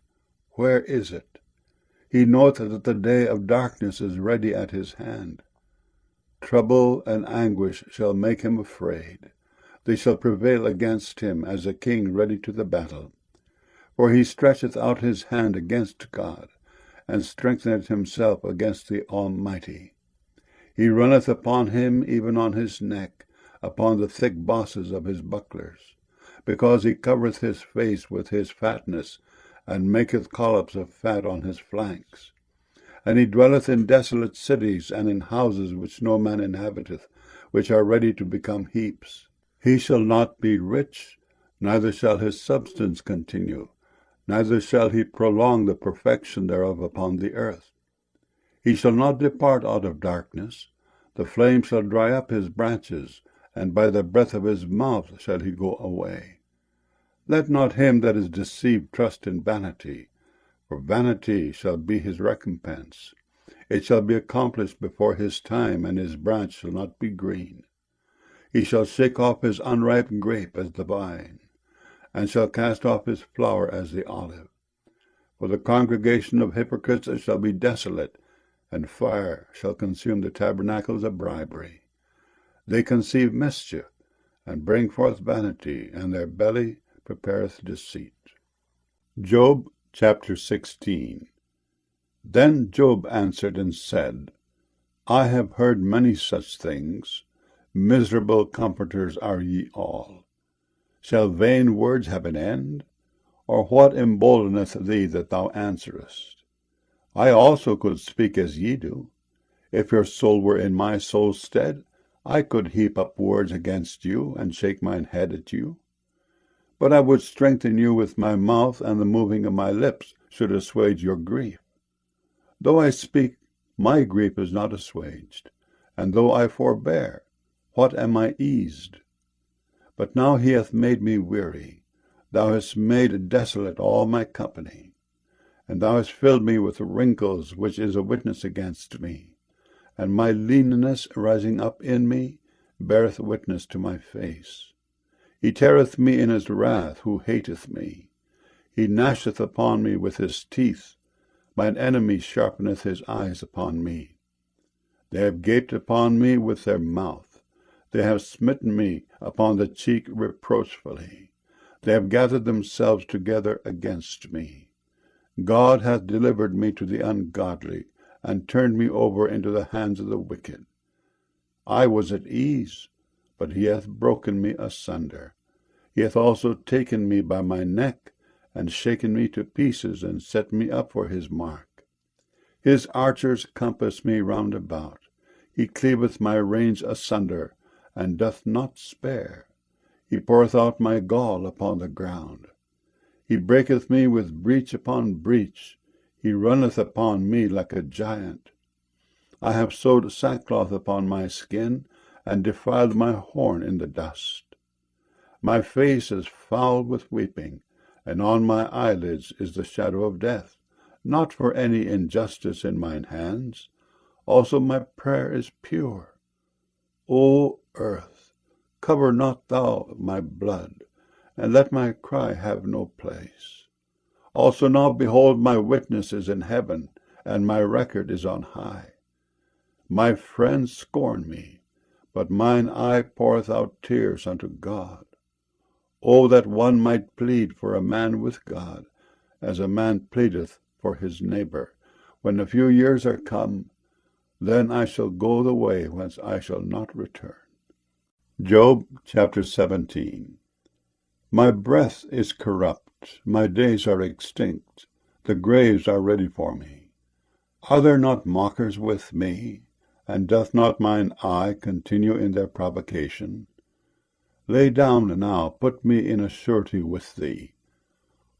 S1: Where is it? He knoweth that the day of darkness is ready at his hand. Trouble and anguish shall make him afraid. They shall prevail against him as a king ready to the battle. For he stretcheth out his hand against God, and strengtheneth himself against the Almighty. He runneth upon him, even on his neck, upon the thick bosses of his bucklers, because he covereth his face with his fatness, and maketh collops of fat on his flanks. And he dwelleth in desolate cities, and in houses which no man inhabiteth, which are ready to become heaps. He shall not be rich, neither shall his substance continue, neither shall he prolong the perfection thereof upon the earth. He shall not depart out of darkness, the flame shall dry up his branches, and by the breath of his mouth shall he go away. Let not him that is deceived trust in vanity, for vanity shall be his recompense. It shall be accomplished before his time, and his branch shall not be green. He shall shake off his unripe grape as the vine, and shall cast off his flower as the olive. For the congregation of hypocrites shall be desolate, and fire shall consume the tabernacles of bribery. They conceive mischief, and bring forth vanity, and their belly prepareth deceit. Job chapter 16. Then Job answered and said, I have heard many such things. Miserable comforters are ye all. Shall vain words have an end? Or what emboldeneth thee that thou answerest? I also could speak as ye do. If your soul were in my soul's stead, I could heap up words against you, and shake mine head at you. But I would strengthen you with my mouth, and the moving of my lips should assuage your grief. Though I speak, my grief is not assuaged, and though I forbear, what am I eased? But now he hath made me weary. Thou hast made desolate all my company. And thou hast filled me with wrinkles, which is a witness against me. And my leanness rising up in me beareth witness to my face. He teareth me in his wrath, who hateth me. He gnasheth upon me with his teeth. Mine enemy sharpeneth his eyes upon me. They have gaped upon me with their mouth. They have smitten me upon the cheek reproachfully. They have gathered themselves together against me. God hath delivered me to the ungodly, and turned me over into the hands of the wicked. I was at ease, but he hath broken me asunder. He hath also taken me by my neck, and shaken me to pieces, and set me up for his mark. His archers compass me round about. He cleaveth my reins asunder, and doth not spare. He poureth out my gall upon the ground. He breaketh me with breach upon breach. He runneth upon me like a giant. I have sewed sackcloth upon my skin, and defiled my horn in the dust. My face is foul with weeping, and on my eyelids is the shadow of death, not for any injustice in mine hands. Also my prayer is pure. O earth, cover not thou my blood, and let my cry have no place. Also now behold, my witness is in heaven, and my record is on high. My friends scorn me, but mine eye poureth out tears unto God. O that one might plead for a man with God, as a man pleadeth for his neighbor. When a few years are come, then I shall go the way whence I shall not return. Job chapter 17. My breath is corrupt, my days are extinct, the graves are ready for me. Are there not mockers with me? And doth not mine eye continue in their provocation? Lay down now, put me in a surety with thee.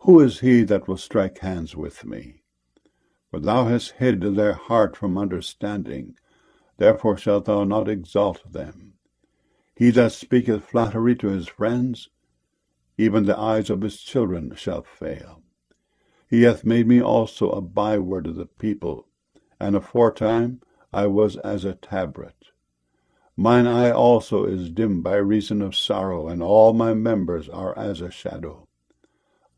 S1: Who is he that will strike hands with me? For thou hast hid their heart from understanding, therefore shalt thou not exalt them. He that speaketh flattery to his friends, even the eyes of his children shall fail. He hath made me also a byword of the people, and aforetime I was as a tabret. Mine eye also is dim by reason of sorrow, and all my members are as a shadow.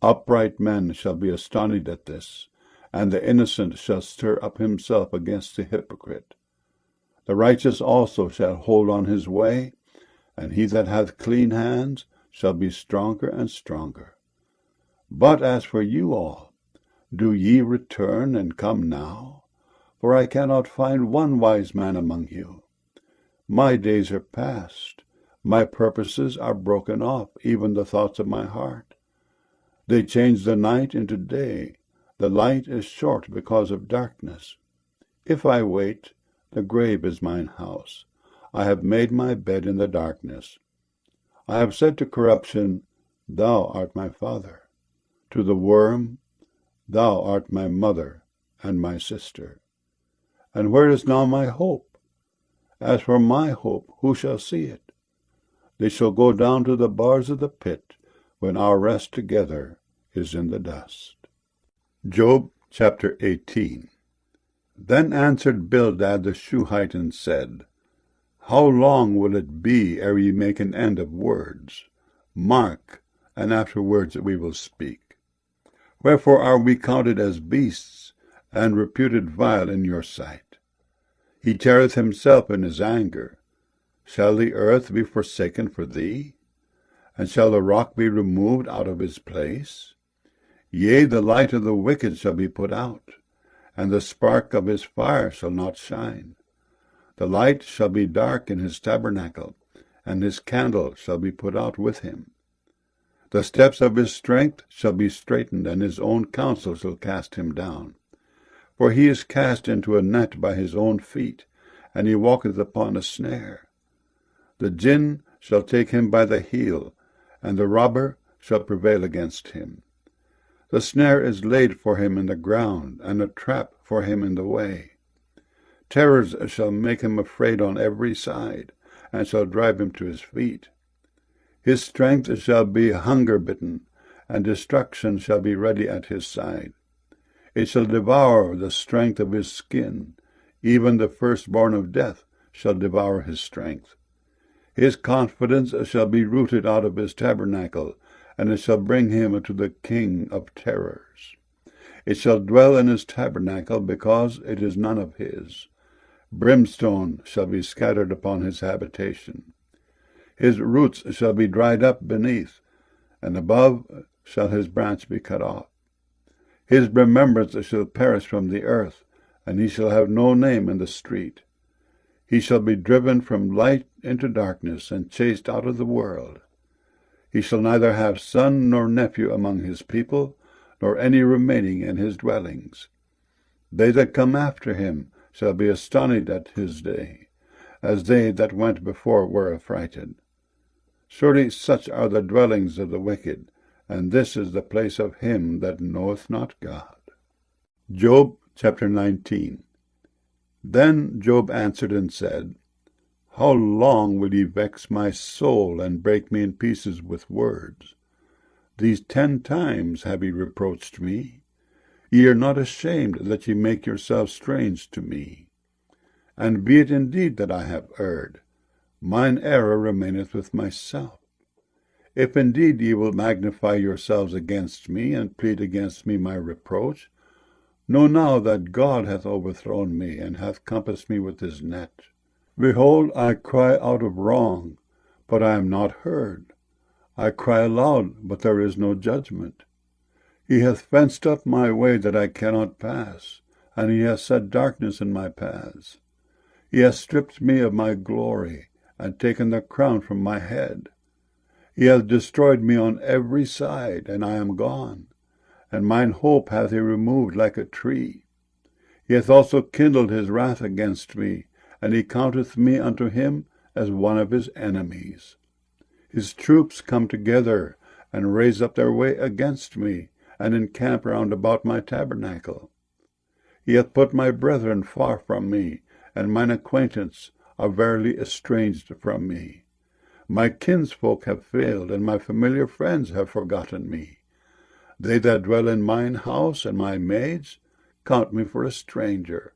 S1: Upright men shall be astonished at this, and the innocent shall stir up himself against the hypocrite. The righteous also shall hold on his way, and he that hath clean hands shall be stronger and stronger. But as for you all, do ye return and come now? For I cannot find one wise man among you. My days are past, my purposes are broken off, even the thoughts of my heart. They change the night into day, the light is short because of darkness. If I wait, the grave is mine house. I have made my bed in the darkness. I have said to corruption, Thou art my father. To the worm, Thou art my mother and my sister. And where is now my hope? As for my hope, who shall see it? They shall go down to the bars of the pit, when our rest together is in the dust. Job chapter 18. Then answered Bildad the Shuhite and said, How long will it be ere ye make an end of words? Mark, and afterwards we will speak. Wherefore are we counted as beasts, and reputed vile in your sight? He teareth himself in his anger. Shall the earth be forsaken for thee? And shall the rock be removed out of his place? Yea, the light of the wicked shall be put out, and the spark of his fire shall not shine. The light shall be dark in his tabernacle, and his candle shall be put out with him. The steps of his strength shall be straitened, and his own counsel shall cast him down. For he is cast into a net by his own feet, and he walketh upon a snare. The jinn shall take him by the heel, and the robber shall prevail against him. The snare is laid for him in the ground, and a trap for him in the way. Terrors shall make him afraid on every side, and shall drive him to his feet. His strength shall be hunger-bitten, and destruction shall be ready at his side. It shall devour the strength of his skin, even the firstborn of death shall devour his strength. His confidence shall be rooted out of his tabernacle, and it shall bring him to the king of terrors. It shall dwell in his tabernacle, because it is none of his. Brimstone shall be scattered upon his habitation. His roots shall be dried up beneath, and above shall his branch be cut off. His remembrance shall perish from the earth, and he shall have no name in the street. He shall be driven from light into darkness, and chased out of the world. He shall neither have son nor nephew among his people, nor any remaining in his dwellings. They that come after him shall be astonished at his day, as they that went before were affrighted. Surely such are the dwellings of the wicked, and this is the place of him that knoweth not God. Job chapter 19. Then Job answered and said, How long will ye vex my soul, and break me in pieces with words? These 10 times have ye reproached me. Ye are not ashamed that ye make yourselves strange to me. And be it indeed that I have erred, mine error remaineth with myself. If indeed ye will magnify yourselves against me, and plead against me my reproach, know now that God hath overthrown me, and hath compassed me with his net. Behold, I cry out of wrong, but I am not heard. I cry aloud, but there is no judgment. He hath fenced up my way that I cannot pass, and he hath set darkness in my paths. He hath stripped me of my glory, and taken the crown from my head. He hath destroyed me on every side, and I am gone, and mine hope hath he removed like a tree. He hath also kindled his wrath against me, and he counteth me unto him as one of his enemies. His troops come together, and raise up their way against me, and encamp round about my tabernacle. He hath put my brethren far from me, and mine acquaintance are verily estranged from me. My kinsfolk have failed, and my familiar friends have forgotten me. They that dwell in mine house, and my maids, count me for a stranger.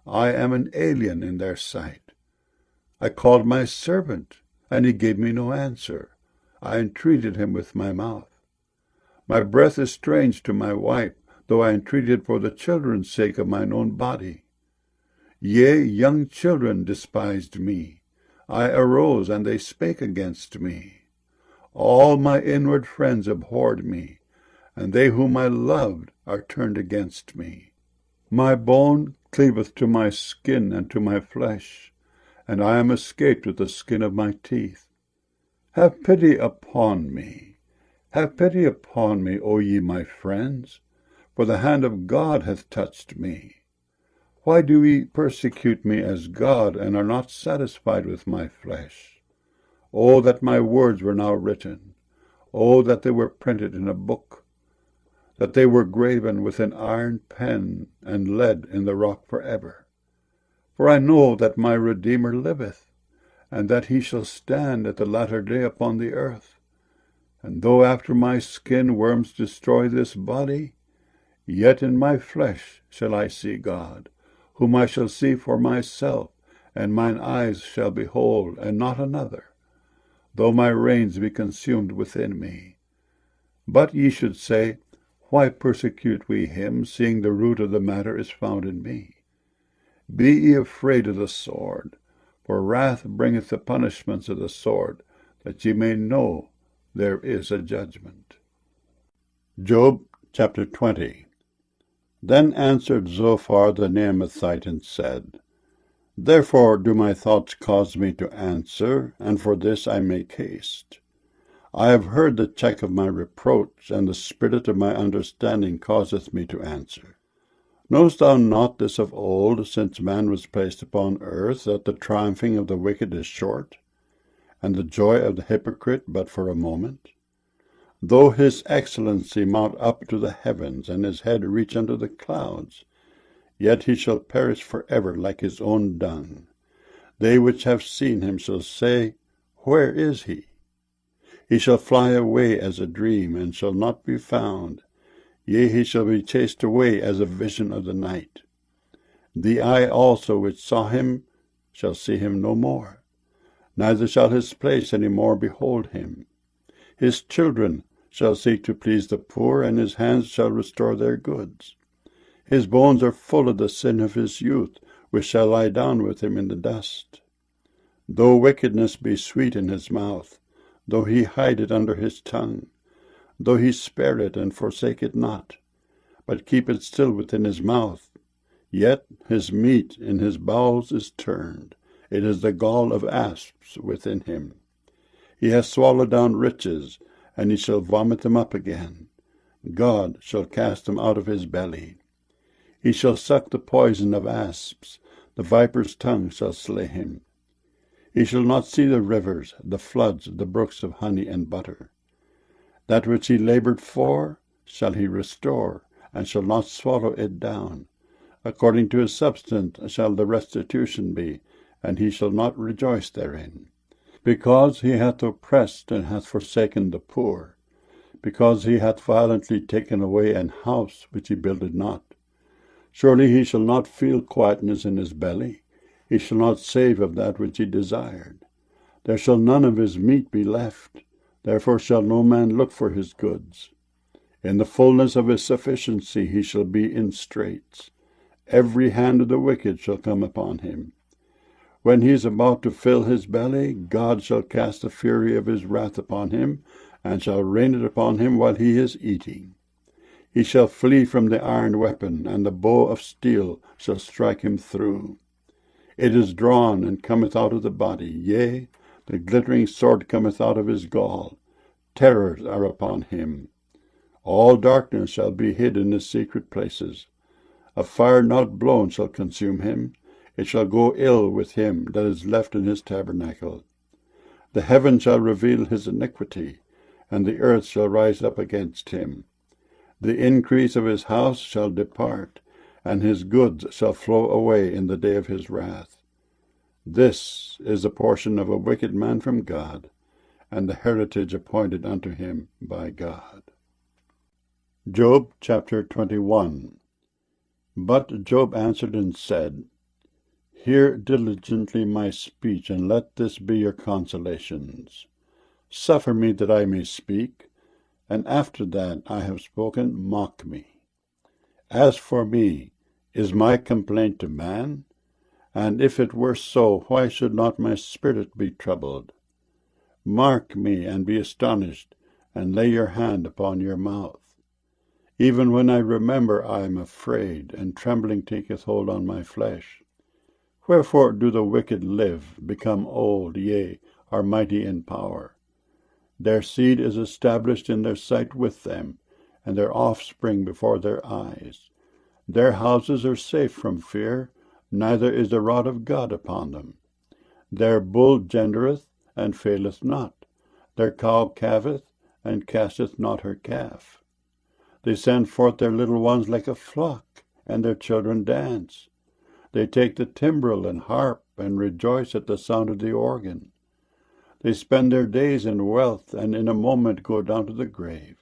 S1: I am an alien in their sight. I called my servant, and he gave me no answer. I entreated him with my mouth. My breath is strange to my wife, though I entreated for the children's sake of mine own body. Yea, young children despised me. I arose, and they spake against me. All my inward friends abhorred me, and they whom I loved are turned against me. My bone cleaveth to my skin and to my flesh, and I am escaped with the skin of my teeth. Have pity upon me. Have pity upon me, O ye my friends, for the hand of God hath touched me. Why do ye persecute me as God, and are not satisfied with my flesh? O that my words were now written! O that they were printed in a book! That they were graven with an iron pen, and lead in the rock forever. For I know that my Redeemer liveth, and that he shall stand at the latter day upon the earth. And though after my skin worms destroy this body, yet in my flesh shall I see God, whom I shall see for myself, and mine eyes shall behold, and not another, though my reins be consumed within me. But ye should say, Why persecute we him, seeing the root of the matter is found in me? Be ye afraid of the sword, for wrath bringeth the punishments of the sword, that ye may know there is a judgment. Job chapter 20. Then answered Zophar the Naamathite and said, Therefore do my thoughts cause me to answer, and for this I make haste. I have heard the check of my reproach, and the spirit of my understanding causeth me to answer. Knowest thou not this of old, since man was placed upon earth, that the triumphing of the wicked is short, and the joy of the hypocrite but for a moment? Though his excellency mount up to the heavens, and his head reach unto the clouds, yet he shall perish forever like his own dung. They which have seen him shall say, Where is he? He shall fly away as a dream, and shall not be found. Yea, he shall be chased away as a vision of the night. The eye also which saw him shall see him no more, neither shall his place any more behold him. His children shall seek to please the poor, and his hands shall restore their goods. His bones are full of the sin of his youth, which shall lie down with him in the dust. Though wickedness be sweet in his mouth, though he hide it under his tongue, though he spare it and forsake it not, but keep it still within his mouth, yet his meat in his bowels is turned. It is the gall of asps within him. He has swallowed down riches, and he shall vomit them up again. God shall cast them out of his belly. He shall suck the poison of asps, the viper's tongue shall slay him. He shall not see the rivers, the floods, the brooks of honey and butter. That which he laboured for shall he restore, and shall not swallow it down. According to his substance shall the restitution be, and he shall not rejoice therein. Because he hath oppressed and hath forsaken the poor, because he hath violently taken away an house which he builded not. Surely he shall not feel quietness in his belly, he shall not save of that which he desired. There shall none of his meat be left, therefore shall no man look for his goods. In the fullness of his sufficiency he shall be in straits. Every hand of the wicked shall come upon him. When he is about to fill his belly, God shall cast the fury of his wrath upon him, and shall rain it upon him while he is eating. He shall flee from the iron weapon, and the bow of steel shall strike him through. It is drawn, and cometh out of the body, yea, the glittering sword cometh out of his gall. Terrors are upon him. All darkness shall be hid in his secret places. A fire not blown shall consume him. It shall go ill with him that is left in his tabernacle. The heaven shall reveal his iniquity, and the earth shall rise up against him. The increase of his house shall depart, and his goods shall flow away in the day of his wrath. This is the portion of a wicked man from God, and the heritage appointed unto him by God. Job chapter 21. But Job answered and said, Hear diligently my speech, and let this be your consolations. Suffer me that I may speak, and after that I have spoken, mock me. As for me, is my complaint to man? And if it were so, why should not my spirit be troubled? Mark me, and be astonished, and lay your hand upon your mouth. Even when I remember, I am afraid, and trembling taketh hold on my flesh. Wherefore do the wicked live, become old, yea, are mighty in power? Their seed is established in their sight with them, and their offspring before their eyes. Their houses are safe from fear, neither is the rod of God upon them. Their bull gendereth, and faileth not. Their cow calveth, and casteth not her calf. They send forth their little ones like a flock, and their children dance. They take the timbrel and harp, and rejoice at the sound of the organ. They spend their days in wealth, and in a moment go down to the grave.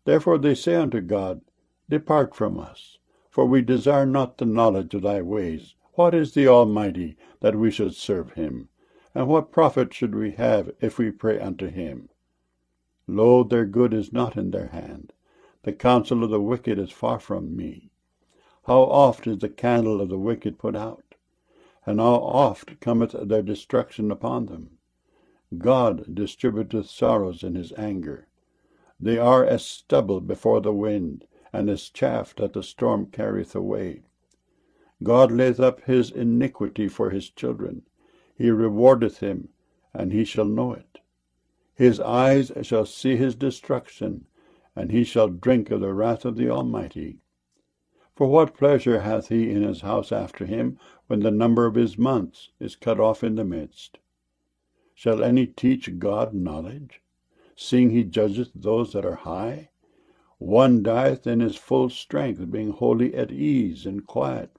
S1: Therefore they say unto God, Depart from us, for we desire not the knowledge of thy ways. What is the Almighty, that we should serve him? And what profit should we have if we pray unto him? Lo, their good is not in their hand. The counsel of the wicked is far from me. How oft is the candle of the wicked put out, and how oft cometh their destruction upon them? God distributeth sorrows in his anger. They are as stubble before the wind, and as chaff that the storm carrieth away. God layeth up his iniquity for his children. He rewardeth him, and he shall know it. His eyes shall see his destruction, and he shall drink of the wrath of the Almighty. For what pleasure hath he in his house after him, when the number of his months is cut off in the midst? Shall any teach God knowledge, seeing he judgeth those that are high? One dieth in his full strength, being wholly at ease and quiet.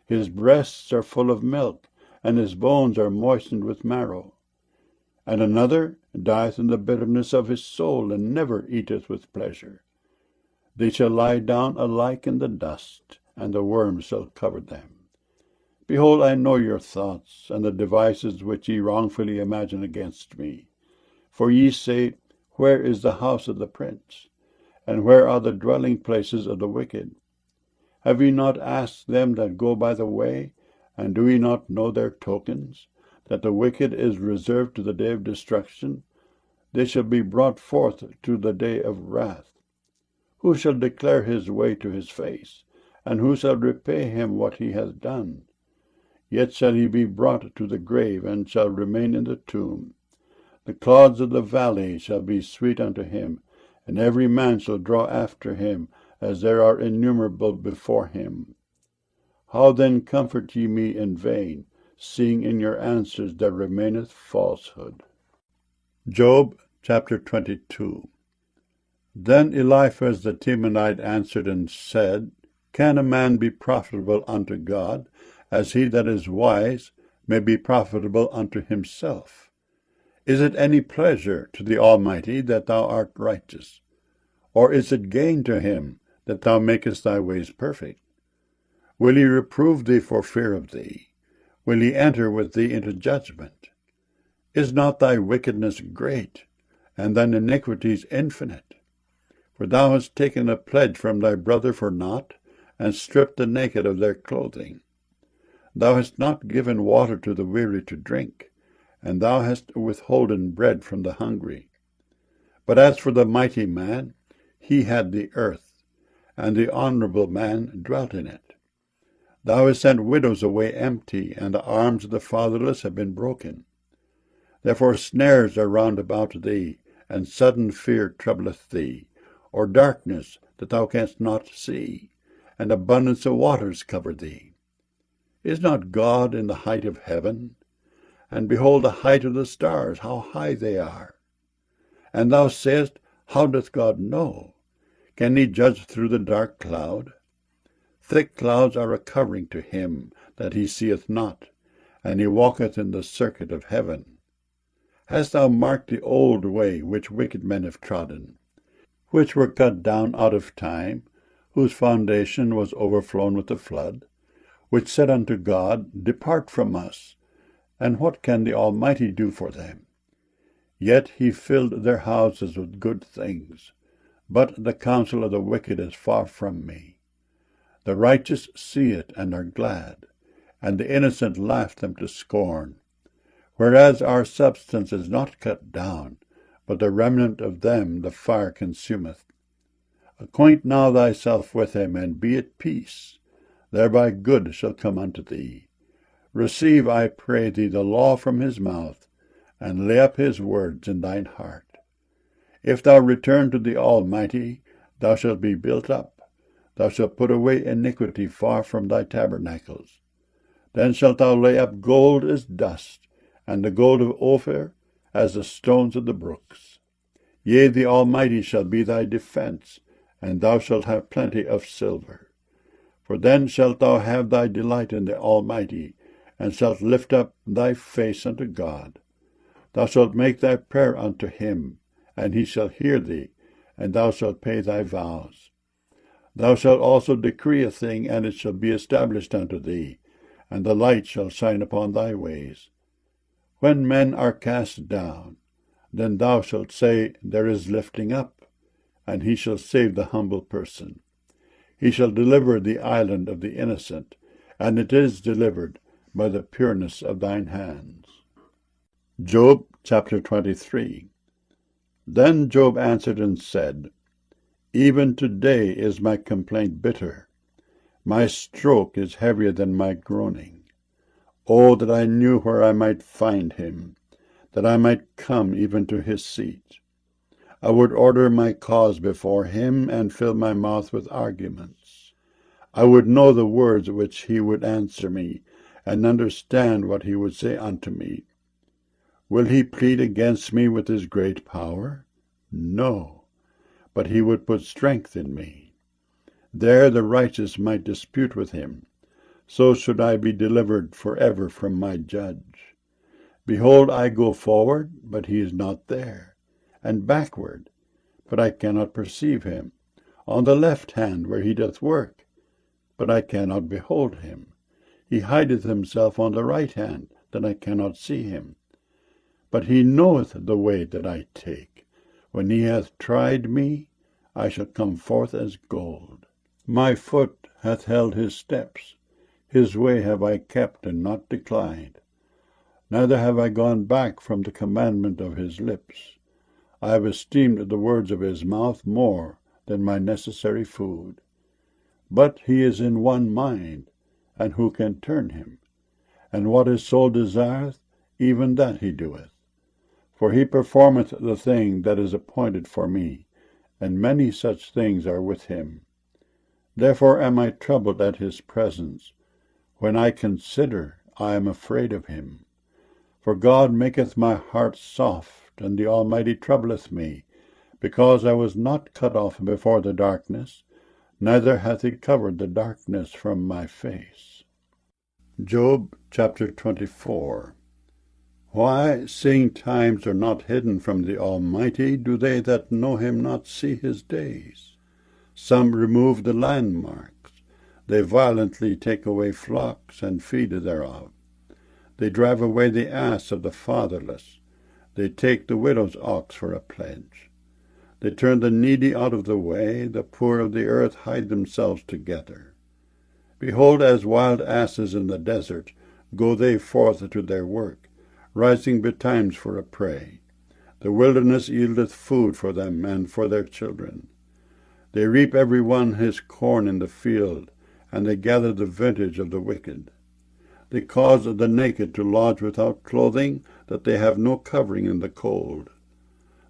S1: His breasts are full of milk, and his bones are moistened with marrow. And another dieth in the bitterness of his soul, and never eateth with pleasure. They shall lie down alike in the dust, and the worms shall cover them. Behold, I know your thoughts, and the devices which ye wrongfully imagine against me. For ye say, Where is the house of the prince? And where are the dwelling places of the wicked? Have ye not asked them that go by the way? And do ye not know their tokens? That the wicked is reserved to the day of destruction? They shall be brought forth to the day of wrath. Who shall declare his way to his face? And who shall repay him what he hath done? Yet shall he be brought to the grave, and shall remain in the tomb. The clouds of the valley shall be sweet unto him, and every man shall draw after him, as there are innumerable before him. How then comfort ye me in vain, seeing in your answers there remaineth falsehood? Job chapter 22. Then Eliphaz the Temanite answered and said, Can a man be profitable unto God, as he that is wise may be profitable unto himself? Is it any pleasure to the Almighty that thou art righteous? Or is it gain to him that thou makest thy ways perfect? Will he reprove thee for fear of thee? Will he enter with thee into judgment? Is not thy wickedness great, and thine iniquities infinite? For thou hast taken a pledge from thy brother for naught, and stripped the naked of their clothing. Thou hast not given water to the weary to drink, and thou hast withholden bread from the hungry. But as for the mighty man, he had the earth, and the honorable man dwelt in it. Thou hast sent widows away empty, and the arms of the fatherless have been broken. Therefore snares are round about thee, and sudden fear troubleth thee, or darkness that thou canst not see, and abundance of waters cover thee. Is not God in the height of heaven? And behold the height of the stars, how high they are. And thou sayest, How doth God know? Can he judge through the dark cloud? Thick clouds are a covering to him that he seeth not, and he walketh in the circuit of heaven. Hast thou marked the old way which wicked men have trodden, which were cut down out of time, whose foundation was overflown with the flood, which said unto God, Depart from us, and what can the Almighty do for them? Yet he filled their houses with good things, but the counsel of the wicked is far from me. The righteous see it and are glad, and the innocent laugh them to scorn. Whereas our substance is not cut down, but the remnant of them the fire consumeth. Acquaint now thyself with him, and be at peace. Thereby good shall come unto thee. Receive, I pray thee, the law from his mouth, and lay up his words in thine heart. If thou return to the Almighty, thou shalt be built up. Thou shalt put away iniquity far from thy tabernacles. Then shalt thou lay up gold as dust, and the gold of Ophir as the stones of the brooks. Yea, the Almighty shall be thy defence, and thou shalt have plenty of silver. For then shalt thou have thy delight in the Almighty, and shalt lift up thy face unto God. Thou shalt make thy prayer unto him, and he shall hear thee, and thou shalt pay thy vows. Thou shalt also decree a thing, and it shall be established unto thee, and the light shall shine upon thy ways. When men are cast down, then thou shalt say, There is lifting up, and he shall save the humble person. He shall deliver the island of the innocent, and it is delivered by the pureness of thine hands. Job chapter 23. Then Job answered and said, Even today is my complaint bitter. My stroke is heavier than my groaning. Oh, that I knew where I might find him, that I might come even to his seat. I would order my cause before him, and fill my mouth with arguments. I would know the words which he would answer me, and understand what he would say unto me. Will he plead against me with his great power? No, but he would put strength in me. There the righteous might dispute with him. So should I be delivered forever from my judge. Behold, I go forward, but he is not there, and backward, but I cannot perceive him, on the left hand where he doth work, but I cannot behold him. He hideth himself on the right hand, that I cannot see him. But he knoweth the way that I take. When he hath tried me, I shall come forth as gold. My foot hath held his steps. His way have I kept and not declined. Neither have I gone back from the commandment of his lips. I have esteemed the words of his mouth more than my necessary food. But he is in one mind, and who can turn him? And what his soul desireth, even that he doeth. For he performeth the thing that is appointed for me, and many such things are with him. Therefore am I troubled at his presence. When I consider, I am afraid of him. For God maketh my heart soft, and the Almighty troubleth me, because I was not cut off before the darkness, neither hath he covered the darkness from my face. Job chapter 24. Why, seeing times are not hidden from the Almighty, do they that know him not see his days? Some remove the landmarks. They violently take away flocks, and feed thereof. They drive away the ass of the fatherless. They take the widow's ox for a pledge. They turn the needy out of the way. The poor of the earth hide themselves together. Behold, as wild asses in the desert, go they forth to their work, rising betimes for a prey. The wilderness yieldeth food for them and for their children. They reap every one his corn in the field, and they gather the vintage of the wicked. They cause the naked to lodge without clothing, that they have no covering in the cold.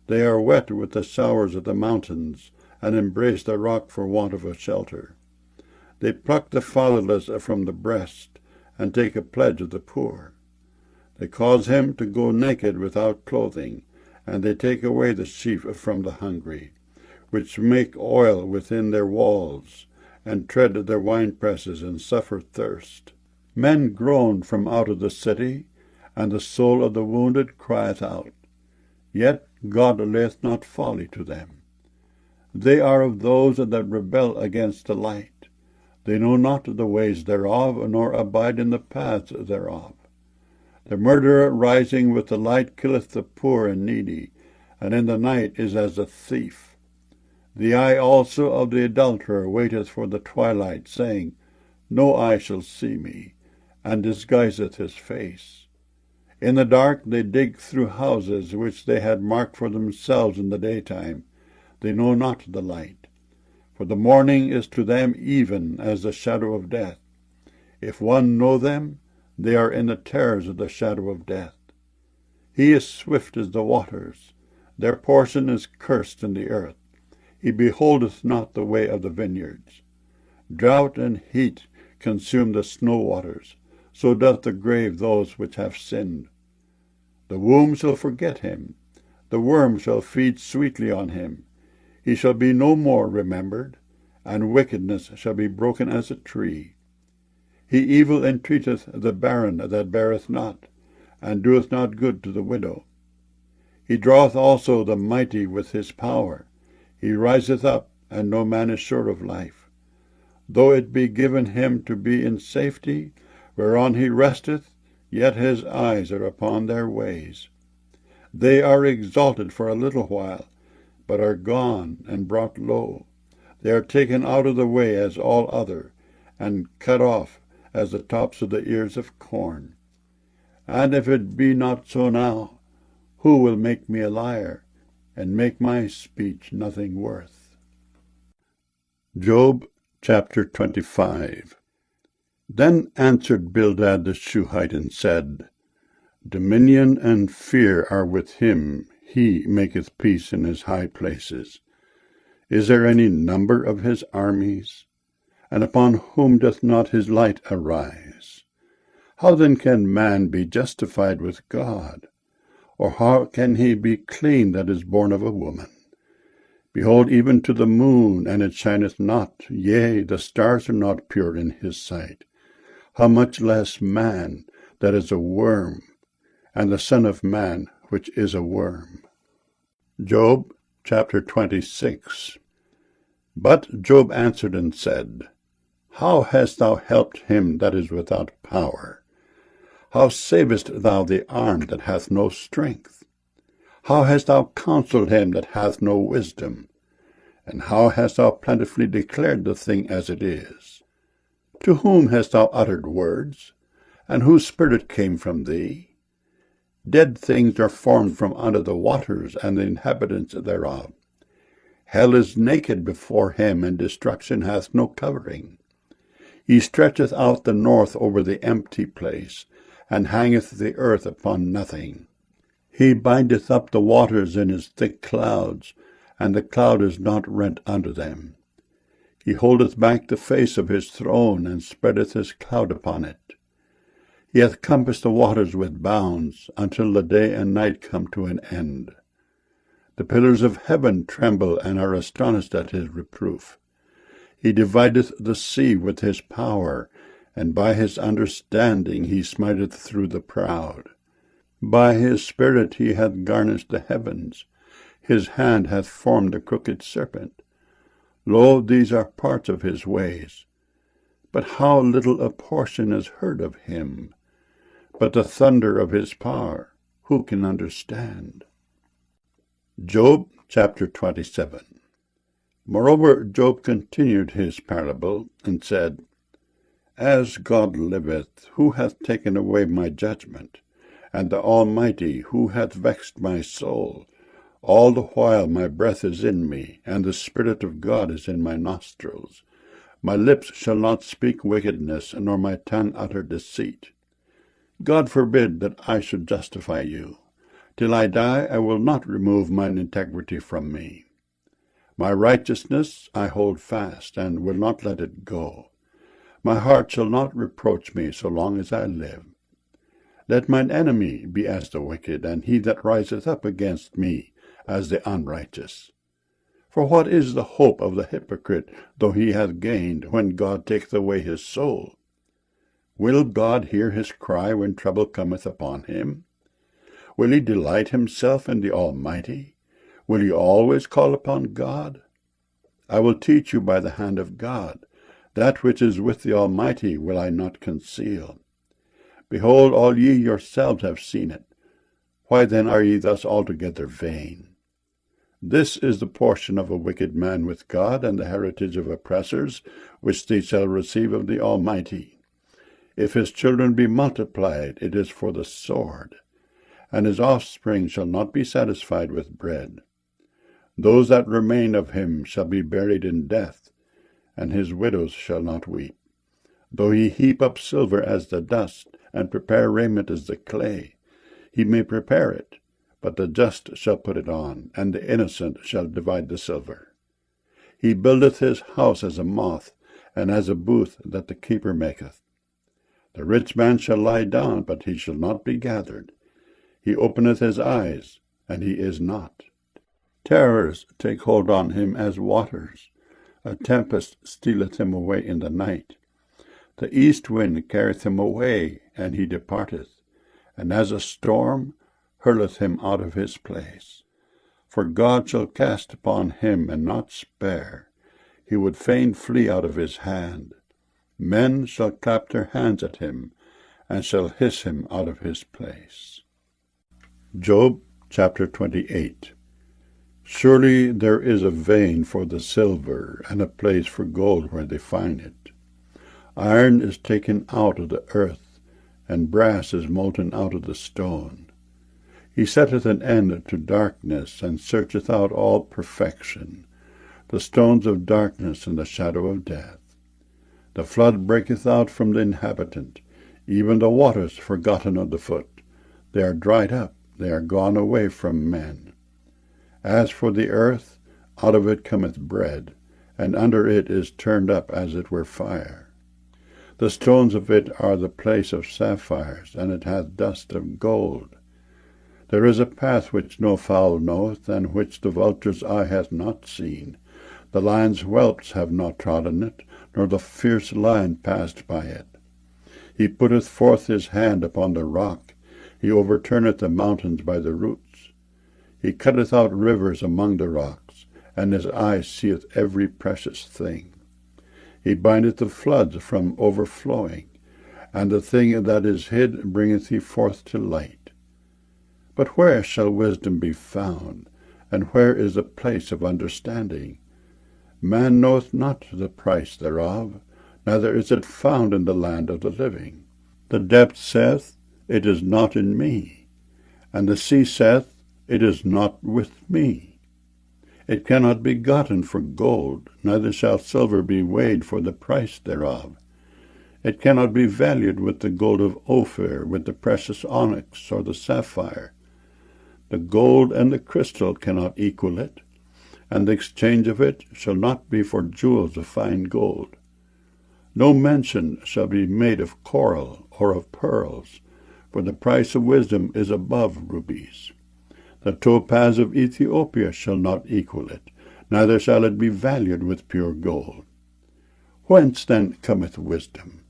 S1: They are wet with the showers of the mountains, and embrace the rock for want of a shelter. They pluck the fatherless from the breast, and take a pledge of the poor. They cause him to go naked without clothing, and they take away the sheaf from the hungry, which make oil within their walls, and tread their winepresses, and suffer thirst. Men groan from out of the city, and the soul of the wounded crieth out. Yet God layeth not folly to them. They are of those that rebel against the light. They know not the ways thereof, nor abide in the paths thereof. The murderer rising with the light killeth the poor and needy, and in the night is as a thief. The eye also of the adulterer waiteth for the twilight, saying, No eye shall see me, and disguiseth his face. In the dark they dig through houses which they had marked for themselves in the daytime. They know not the light. For the morning is to them even as the shadow of death. If one know them, they are in the terrors of the shadow of death. He is swift as the waters. Their portion is cursed in the earth. He beholdeth not the way of the vineyards. Drought and heat consume the snow waters. So doth the grave those which have sinned. The womb shall forget him. The worm shall feed sweetly on him. He shall be no more remembered, and wickedness shall be broken as a tree. He evil entreateth the barren that beareth not, and doeth not good to the widow. He draweth also the mighty with his power. He riseth up, and no man is sure of life. Though it be given him to be in safety, whereon he resteth, yet his eyes are upon their ways. They are exalted for a little while, but are gone and brought low. They are taken out of the way as all other, and cut off as the tops of the ears of corn. And if it be not so now, who will make me a liar, and make my speech nothing worth? Job chapter 25. Then answered Bildad the Shuhite, and said, Dominion and fear are with him. He maketh peace in his high places. Is there any number of his armies? And upon whom doth not his light arise? How then can man be justified with God? Or how can he be clean that is born of a woman? Behold, even to the moon, and it shineth not, yea, the stars are not pure in his sight. How much less man that is a worm, and the Son of Man which is a worm? Job chapter 26. But Job answered and said, How hast thou helped him that is without power? How savest thou the arm that hath no strength? How hast thou counseled him that hath no wisdom? And how hast thou plentifully declared the thing as it is? To whom hast thou uttered words? And whose spirit came from thee? Dead things are formed from under the waters, and the inhabitants thereof. Hell is naked before him, and destruction hath no covering. He stretcheth out the north over the empty place, and hangeth the earth upon nothing. He bindeth up the waters in his thick clouds, and the cloud is not rent under them. He holdeth back the face of his throne, and spreadeth his cloud upon it. He hath compassed the waters with bounds, until the day and night come to an end. The pillars of heaven tremble and are astonished at his reproof. He divideth the sea with his power, and by his understanding he smiteth through the proud. By his spirit he hath garnished the heavens. His hand hath formed the crooked serpent. Lo, these are parts of his ways. But how little a portion is heard of him! But the thunder of his power, who can understand? Job chapter 27. Moreover, Job continued his parable, and said, As God liveth, who hath taken away my judgment? And the Almighty, who hath vexed my soul? All the while my breath is in me, and the Spirit of God is in my nostrils. My lips shall not speak wickedness, nor my tongue utter deceit. God forbid that I should justify you. Till I die I will not remove mine integrity from me. My righteousness I hold fast, and will not let it go. My heart shall not reproach me so long as I live. Let mine enemy be as the wicked, and he that riseth up against me as the unrighteous. For what is the hope of the hypocrite, though he hath gained, when God taketh away his soul? Will God hear his cry when trouble cometh upon him? Will he delight himself in the Almighty? Will he always call upon God? I will teach you by the hand of God. That which is with the Almighty will I not conceal. Behold, all ye yourselves have seen it. Why then are ye thus altogether vain? This is the portion of a wicked man with God, and the heritage of oppressors, which they shall receive of the Almighty. If his children be multiplied, it is for the sword, and his offspring shall not be satisfied with bread. Those that remain of him shall be buried in death, and his widows shall not weep. Though he heap up silver as the dust, and prepare raiment as the clay, he may prepare it, but the just shall put it on, and the innocent shall divide the silver. He buildeth his house as a moth, and as a booth that the keeper maketh. The rich man shall lie down, but he shall not be gathered. He openeth his eyes, and he is not. Terrors take hold on him as waters. A tempest stealeth him away in the night. The east wind carrieth him away, and he departeth, and as a storm hurleth him out of his place. For God shall cast upon him, and not spare. He would fain flee out of his hand. Men shall clap their hands at him, and shall hiss him out of his place. Job chapter 28. Surely there is a vein for the silver, and a place for gold where they find it. Iron is taken out of the earth, and brass is molten out of the stone. He setteth an end to darkness, and searcheth out all perfection, the stones of darkness and the shadow of death. The flood breaketh out from the inhabitant, even the waters forgotten of the foot. They are dried up, they are gone away from men. As for the earth, out of it cometh bread, and under it is turned up as it were fire. The stones of it are the place of sapphires, and it hath dust of gold. There is a path which no fowl knoweth, and which the vulture's eye hath not seen. The lion's whelps have not trodden it, nor the fierce lion passed by it. He putteth forth his hand upon the rock. He overturneth the mountains by the roots. He cutteth out rivers among the rocks, and his eye seeth every precious thing. He bindeth the floods from overflowing, and the thing that is hid bringeth he forth to light. But where shall wisdom be found, and where is the place of understanding? Man knoweth not the price thereof, neither is it found in the land of the living. The depth saith, It is not in me, and the sea saith, It is not with me. It cannot be gotten for gold, neither shall silver be weighed for the price thereof. It cannot be valued with the gold of Ophir, with the precious onyx or the sapphire. The gold and the crystal cannot equal it, and the exchange of it shall not be for jewels of fine gold. No mention shall be made of coral or of pearls, for the price of wisdom is above rubies. The topaz of Ethiopia shall not equal it, neither shall it be valued with pure gold. Whence then cometh wisdom?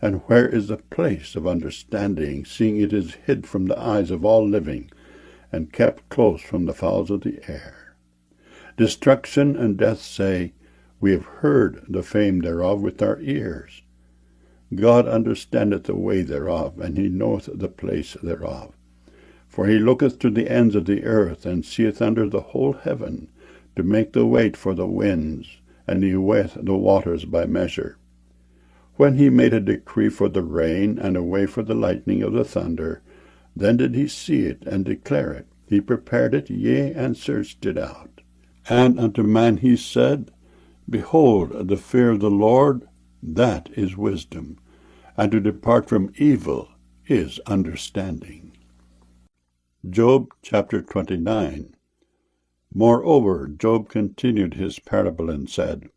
S1: And where is the place of understanding, seeing it is hid from the eyes of all living, and kept close from the fowls of the air? Destruction and death say, We have heard the fame thereof with our ears. God understandeth the way thereof, and he knoweth the place thereof. For he looketh to the ends of the earth, and seeth under the whole heaven, to make the weight for the winds, and he weigheth the waters by measure. When he made a decree for the rain, and a way for the lightning of the thunder, then did he see it, and declare it. He prepared it, yea, and searched it out. And unto man he said, Behold, the fear of the Lord, that is wisdom, and to depart from evil is understanding. Job chapter 29. Moreover, Job continued his parable and said,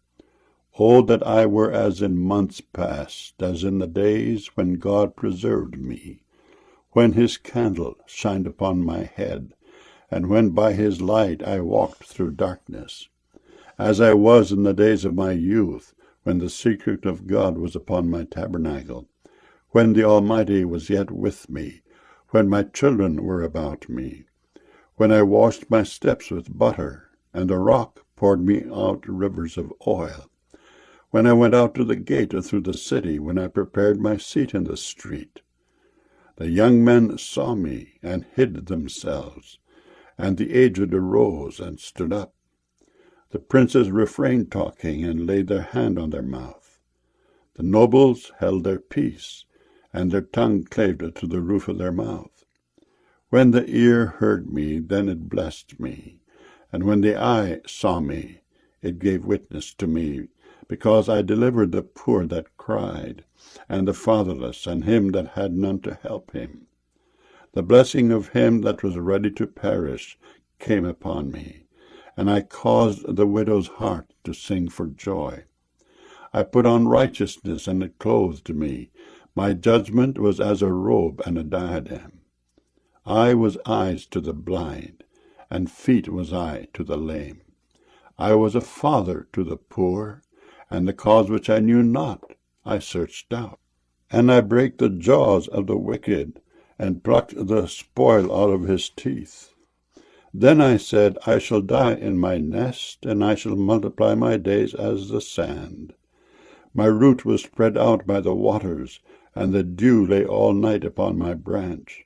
S1: O that I were as in months past, as in the days when God preserved me, when his candle shined upon my head, and when by his light I walked through darkness, as I was in the days of my youth, when the secret of God was upon my tabernacle, when the Almighty was yet with me, when my children were about me, when I washed my steps with butter, and the rock poured me out rivers of oil, when I went out to the gate through the city, when I prepared my seat in the street. The young men saw me, and hid themselves, and the aged arose and stood up. The princes refrained talking, and laid their hand on their mouth. The nobles held their peace, and their tongue clave to the roof of their mouth. When the ear heard me, then it blessed me, and when the eye saw me, it gave witness to me, because I delivered the poor that cried, and the fatherless, and him that had none to help him. The blessing of him that was ready to perish came upon me, and I caused the widow's heart to sing for joy. I put on righteousness, and it clothed me. My judgment was as a robe and a diadem. I was eyes to the blind, and feet was I to the lame. I was a father to the poor, and the cause which I knew not I searched out. And I brake the jaws of the wicked, and plucked the spoil out of his teeth. Then I said, I shall die in my nest, and I shall multiply my days as the sand. My root was spread out by the waters, and the dew lay all night upon my branch.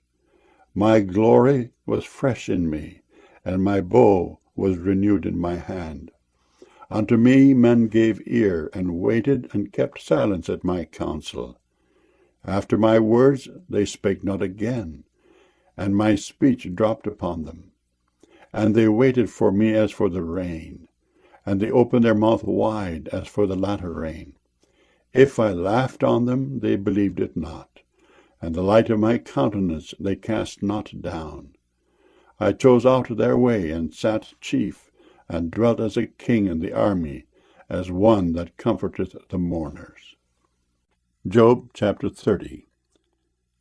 S1: My glory was fresh in me, and my bow was renewed in my hand. Unto me men gave ear, and waited, and kept silence at my counsel. After my words they spake not again, and my speech dropped upon them. And they waited for me as for the rain, and they opened their mouth wide as for the latter rain. If I laughed on them, they believed it not, and the light of my countenance they cast not down. I chose out their way, and sat chief, and dwelt as a king in the army, as one that comforteth the mourners. Job chapter 30.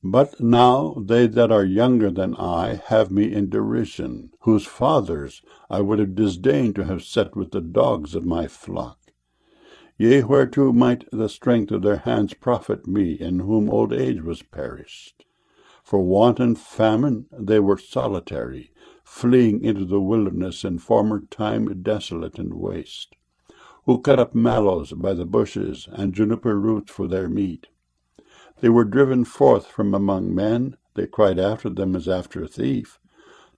S1: But now they that are younger than I have me in derision, whose fathers I would have disdained to have set with the dogs of my flock. Yea, whereto might the strength of their hands profit me, in whom old age was perished? For want and famine they were solitary, fleeing into the wilderness in former time desolate and waste, who cut up mallows by the bushes, and juniper roots for their meat. They were driven forth from among men, they cried after them as after a thief,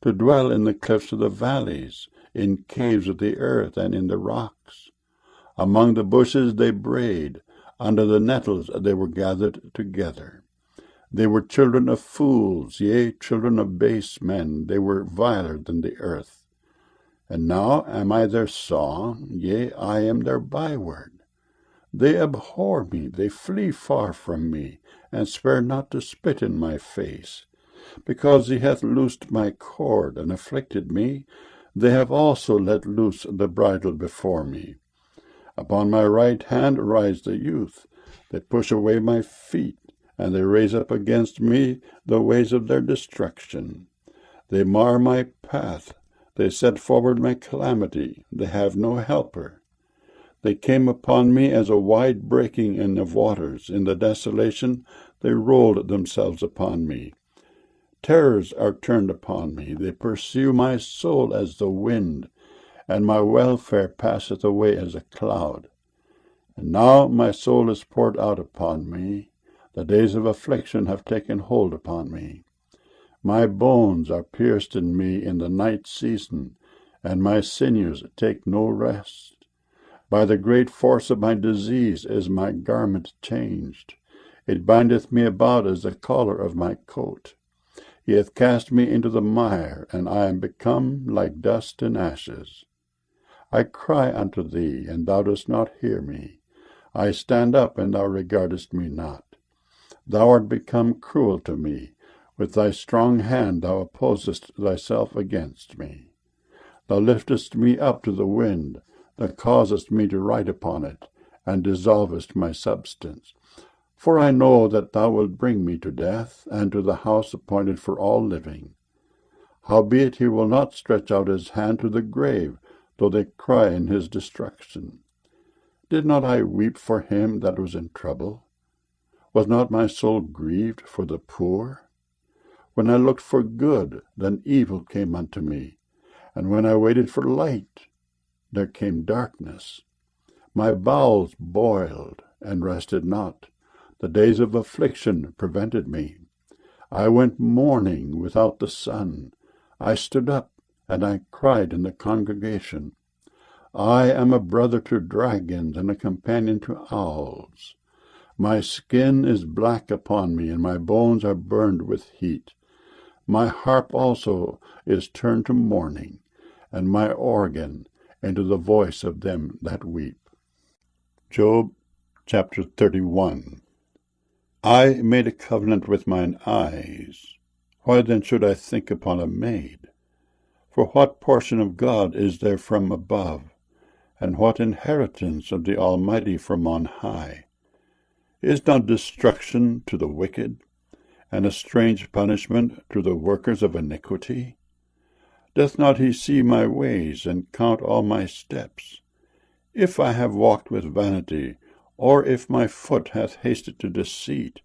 S1: to dwell in the cliffs of the valleys, in caves of the earth, and in the rocks. Among the bushes they brayed, under the nettles they were gathered together. They were children of fools, yea, children of base men, they were viler than the earth. And now am I their song, yea, I am their byword. They abhor me, they flee far from me, and spare not to spit in my face. Because he hath loosed my cord, and afflicted me, they have also let loose the bridle before me. Upon my right hand rise the youth. They push away my feet, and they raise up against me the ways of their destruction. They mar my path. They set forward my calamity. They have no helper. They came upon me as a wide breaking in of waters. In the desolation they rolled themselves upon me. Terrors are turned upon me. They pursue my soul as the wind, and my welfare passeth away as a cloud. And now my soul is poured out upon me. The days of affliction have taken hold upon me. My bones are pierced in me in the night season, and my sinews take no rest. By the great force of my disease is my garment changed. It bindeth me about as the collar of my coat. He hath cast me into the mire, and I am become like dust and ashes. I cry unto thee, and thou dost not hear me. I stand up, and thou regardest me not. Thou art become cruel to me. With thy strong hand thou opposest thyself against me. Thou liftest me up to the wind. Thou causest me to ride upon it, and dissolvest my substance. For I know that thou wilt bring me to death, and to the house appointed for all living. Howbeit he will not stretch out his hand to the grave, though they cry in his destruction. Did not I weep for him that was in trouble? Was not my soul grieved for the poor? When I looked for good, then evil came unto me, and when I waited for light, there came darkness. My bowels boiled, and rested not. The days of affliction prevented me. I went mourning without the sun. I stood up, and I cried in the congregation. I am a brother to dragons, and a companion to owls. My skin is black upon me, and my bones are burned with heat. My harp also is turned to mourning, and my organ into the voice of them that weep. Job chapter 31. I made a covenant with mine eyes. Why then should I think upon a maid? For what portion of God is there from above, and what inheritance of the Almighty from on high? Is not destruction to the wicked, and a strange punishment to the workers of iniquity? Doth not he see my ways, and count all my steps? If I have walked with vanity, or if my foot hath hasted to deceit,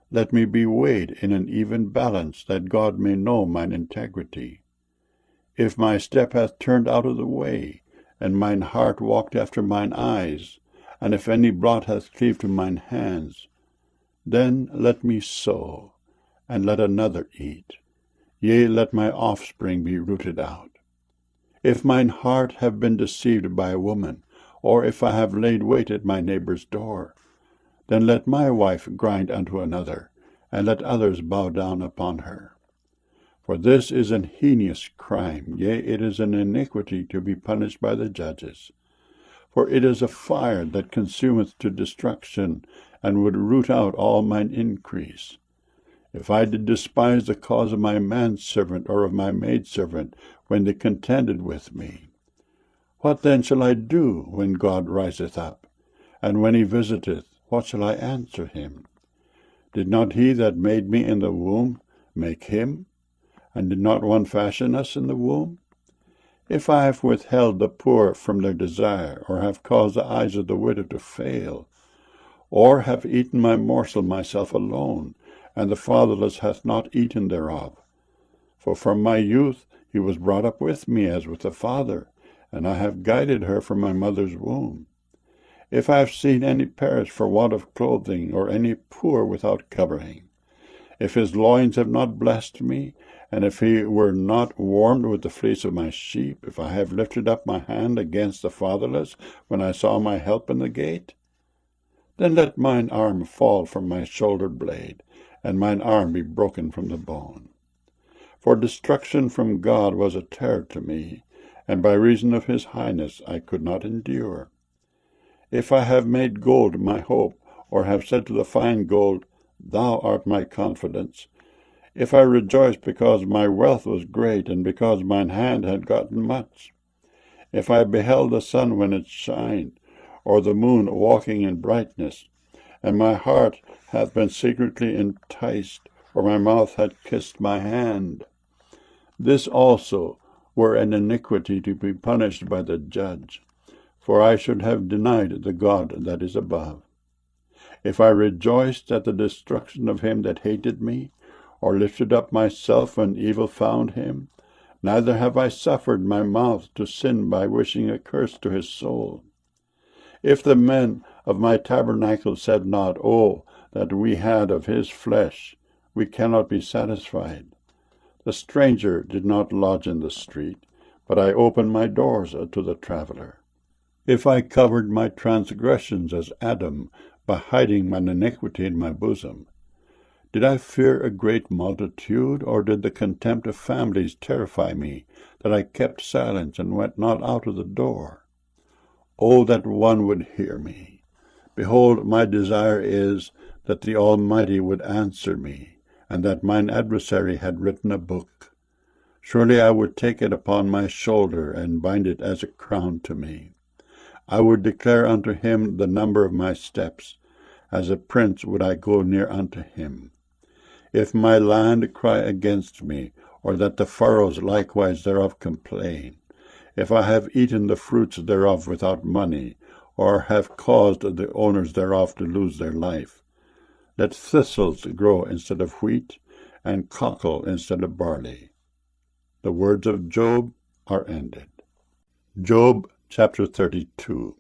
S1: let me be weighed in an even balance, that God may know mine integrity. If my step hath turned out of the way, and mine heart walked after mine eyes, and if any blot hath cleaved to mine hands, then let me sow, and let another eat. Yea, let my offspring be rooted out. If mine heart have been deceived by a woman, or if I have laid wait at my neighbor's door, then let my wife grind unto another, and let others bow down upon her. For this is an heinous crime, yea, it is an iniquity to be punished by the judges. For it is a fire that consumeth to destruction, and would root out all mine increase. If I did despise the cause of my manservant or of my maidservant, when they contended with me, what then shall I do when God riseth up? And when he visiteth, what shall I answer him? Did not he that made me in the womb make him? And did not one fashion us in the womb? If I have withheld the poor from their desire, or have caused the eyes of the widow to fail, or have eaten my morsel myself alone, and the fatherless hath not eaten thereof. For from my youth he was brought up with me as with a father, and I have guided her from my mother's womb. If I have seen any perish for want of clothing, or any poor without covering, if his loins have not blessed me, and if he were not warmed with the fleece of my sheep, if I have lifted up my hand against the fatherless, when I saw my help in the gate, then let mine arm fall from my shoulder blade, and mine arm be broken from the bone. For destruction from God was a terror to me, and by reason of his highness I could not endure. If I have made gold my hope, or have said to the fine gold, Thou art my confidence, If I rejoiced because my wealth was great, and because mine hand had gotten much, if I beheld the sun when it shined, or the moon walking in brightness, and my heart hath been secretly enticed, or my mouth had kissed my hand, this also were an iniquity to be punished by the judge, for I should have denied the God that is above. If I rejoiced at the destruction of him that hated me, or lifted up myself when evil found him, neither have I suffered my mouth to sin by wishing a curse to his soul. If the men of my tabernacle said not, Oh, that we had of his flesh, we cannot be satisfied. The stranger did not lodge in the street, but I opened my doors to the traveler. If I covered my transgressions as Adam, by hiding mine iniquity in my bosom, did I fear a great multitude, or did the contempt of families terrify me, that I kept silence and went not out of the door? Oh, that one would hear me! Behold, my desire is that the Almighty would answer me, and that mine adversary had written a book. Surely I would take it upon my shoulder, and bind it as a crown to me. I would declare unto him the number of my steps. As a prince would I go near unto him. If my land cry against me, or that the furrows likewise thereof complain, if I have eaten the fruits thereof without money, or have caused the owners thereof to lose their life, let thistles grow instead of wheat, and cockle instead of barley. The words of Job are ended. Job chapter 32.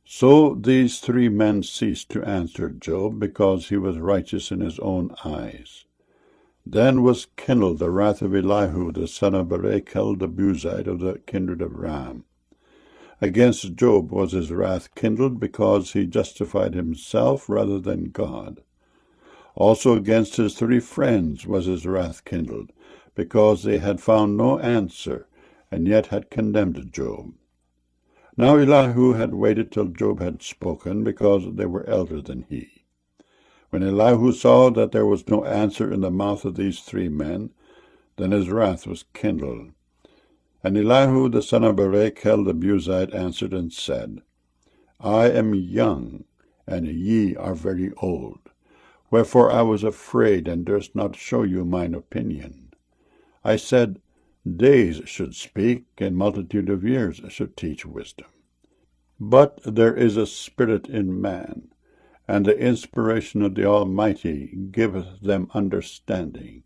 S1: So these three men ceased to answer Job, because he was righteous in his own eyes. Then was kindled the wrath of Elihu the son of Barachel the Buzite of the kindred of Ram. Against Job was his wrath kindled, because he justified himself rather than God. Also against his three friends was his wrath kindled, because they had found no answer, and yet had condemned Job. Now Elihu had waited till Job had spoken, because they were elder than he. When Elihu saw that there was no answer in the mouth of these three men, then his wrath was kindled. And Elihu the son of Barachel the Buzite answered and said, I am young, and ye are very old. Wherefore I was afraid, and durst not show you mine opinion. I said, Days should speak, and multitude of years should teach wisdom. But there is a spirit in man, and the inspiration of the Almighty giveth them understanding.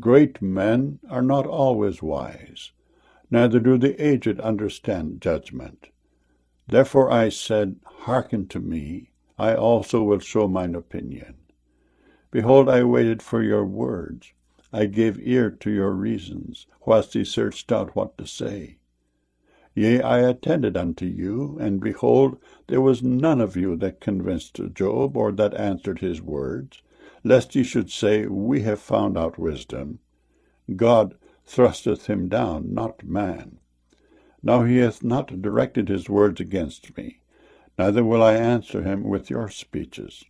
S1: Great men are not always wise, neither do the aged understand judgment. Therefore I said, Hearken to me, I also will show mine opinion. Behold, I waited for your words. I gave ear to your reasons, whilst ye searched out what to say. Yea, I attended unto you, and behold, there was none of you that convinced Job, or that answered his words, lest ye should say, We have found out wisdom. God thrusteth him down, not man. Now he hath not directed his words against me, neither will I answer him with your speeches.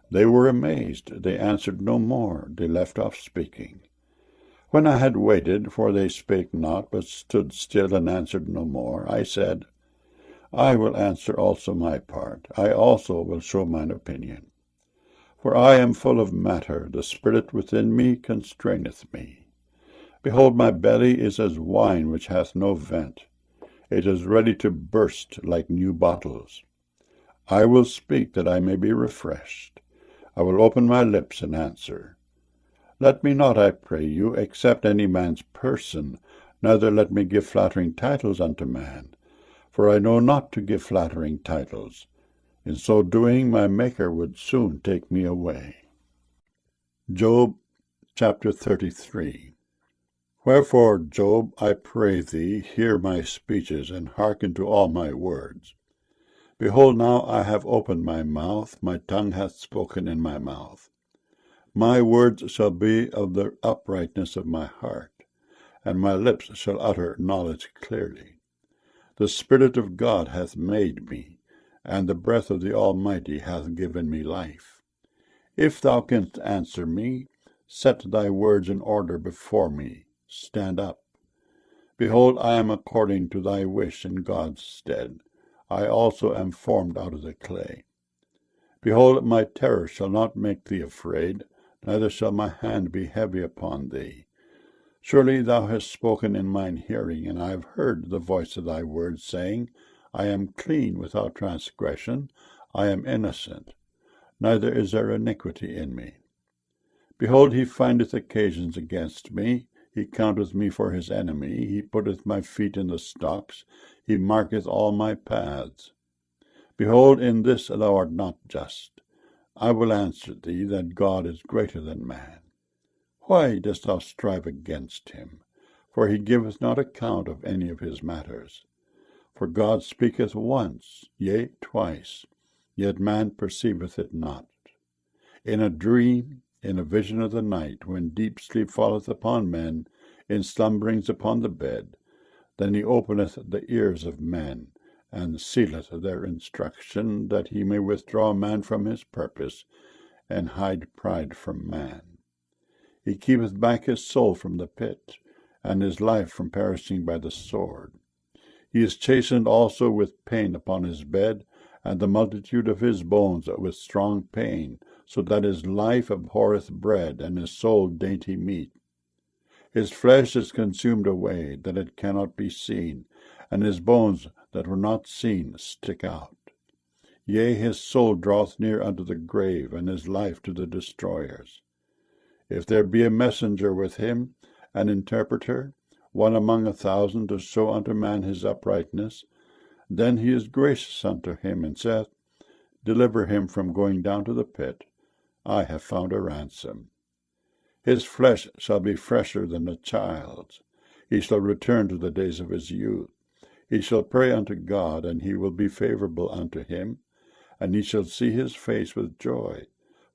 S1: They were amazed, they answered no more, they left off speaking. When I had waited, for they spake not, but stood still and answered no more, I said, I will answer also my part, I also will show mine opinion. For I am full of matter, the spirit within me constraineth me. Behold, my belly is as wine which hath no vent. It is ready to burst like new bottles. I will speak that I may be refreshed. I will open my lips and answer. Let me not, I pray you, accept any man's person, neither let me give flattering titles unto man. For I know not to give flattering titles. In so doing, my Maker would soon take me away. Job chapter 33. Wherefore, Job, I pray thee, hear my speeches, and hearken to all my words. Behold, now I have opened my mouth, my tongue hath spoken in my mouth. My words shall be of the uprightness of my heart, and my lips shall utter knowledge clearly. The Spirit of God hath made me, and the breath of the Almighty hath given me life. If thou canst answer me, Set thy words in order before me. Stand up. Behold, I am according to thy wish in God's stead. I also am formed out of the clay. Behold, my terror shall not make thee afraid, neither shall my hand be heavy upon thee. Surely thou hast spoken in mine hearing, and I have heard the voice of thy words, saying, I am clean without transgression, I am innocent, neither is there iniquity in me. Behold, he findeth occasions against me, he counteth me for his enemy, he putteth my feet in the stocks, he marketh all my paths. Behold, in this thou art not just. I will answer thee that God is greater than man. Why dost thou strive against him? For he giveth not account of any of his matters. For God speaketh once, yea, twice, yet man perceiveth it not. In a dream, in a vision of the night, when deep sleep falleth upon men, in slumberings upon the bed, then he openeth the ears of men, and sealeth their instruction, that he may withdraw man from his purpose, and hide pride from man. He keepeth back his soul from the pit, and his life from perishing by the sword. He is chastened also with pain upon his bed, and the multitude of his bones with strong pain, so that his life abhorreth bread, and his soul dainty meat. His flesh is consumed away, that it cannot be seen, and his bones that were not seen stick out. Yea, his soul draweth near unto the grave, and his life to the destroyers. If there be a messenger with him, an interpreter, one among 1,000 to show unto man his uprightness, then he is gracious unto him, and saith, Deliver him from going down to the pit. I have found a ransom. His flesh shall be fresher than a child's. He shall return to the days of his youth. He shall pray unto God, and he will be favorable unto him, and he shall see his face with joy,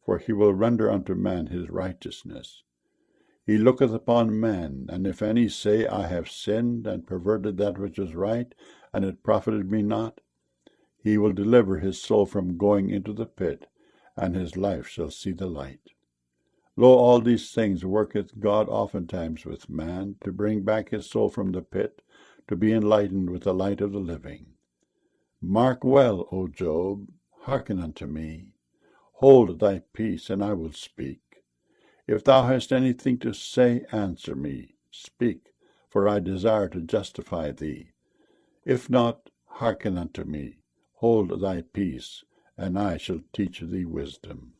S1: for he will render unto man his righteousness. He looketh upon men, and if any say, I have sinned, and perverted that which is right, and it profited me not, he will deliver his soul from going into the pit, and his life shall see the light. Lo, all these things worketh God oftentimes with man, to bring back his soul from the pit, to be enlightened with the light of the living. Mark well, O Job, hearken unto me. Hold thy peace, and I will speak. If thou hast anything to say, answer me. Speak, for I desire to justify thee. If not, hearken unto me. Hold thy peace, and I shall teach thee wisdom.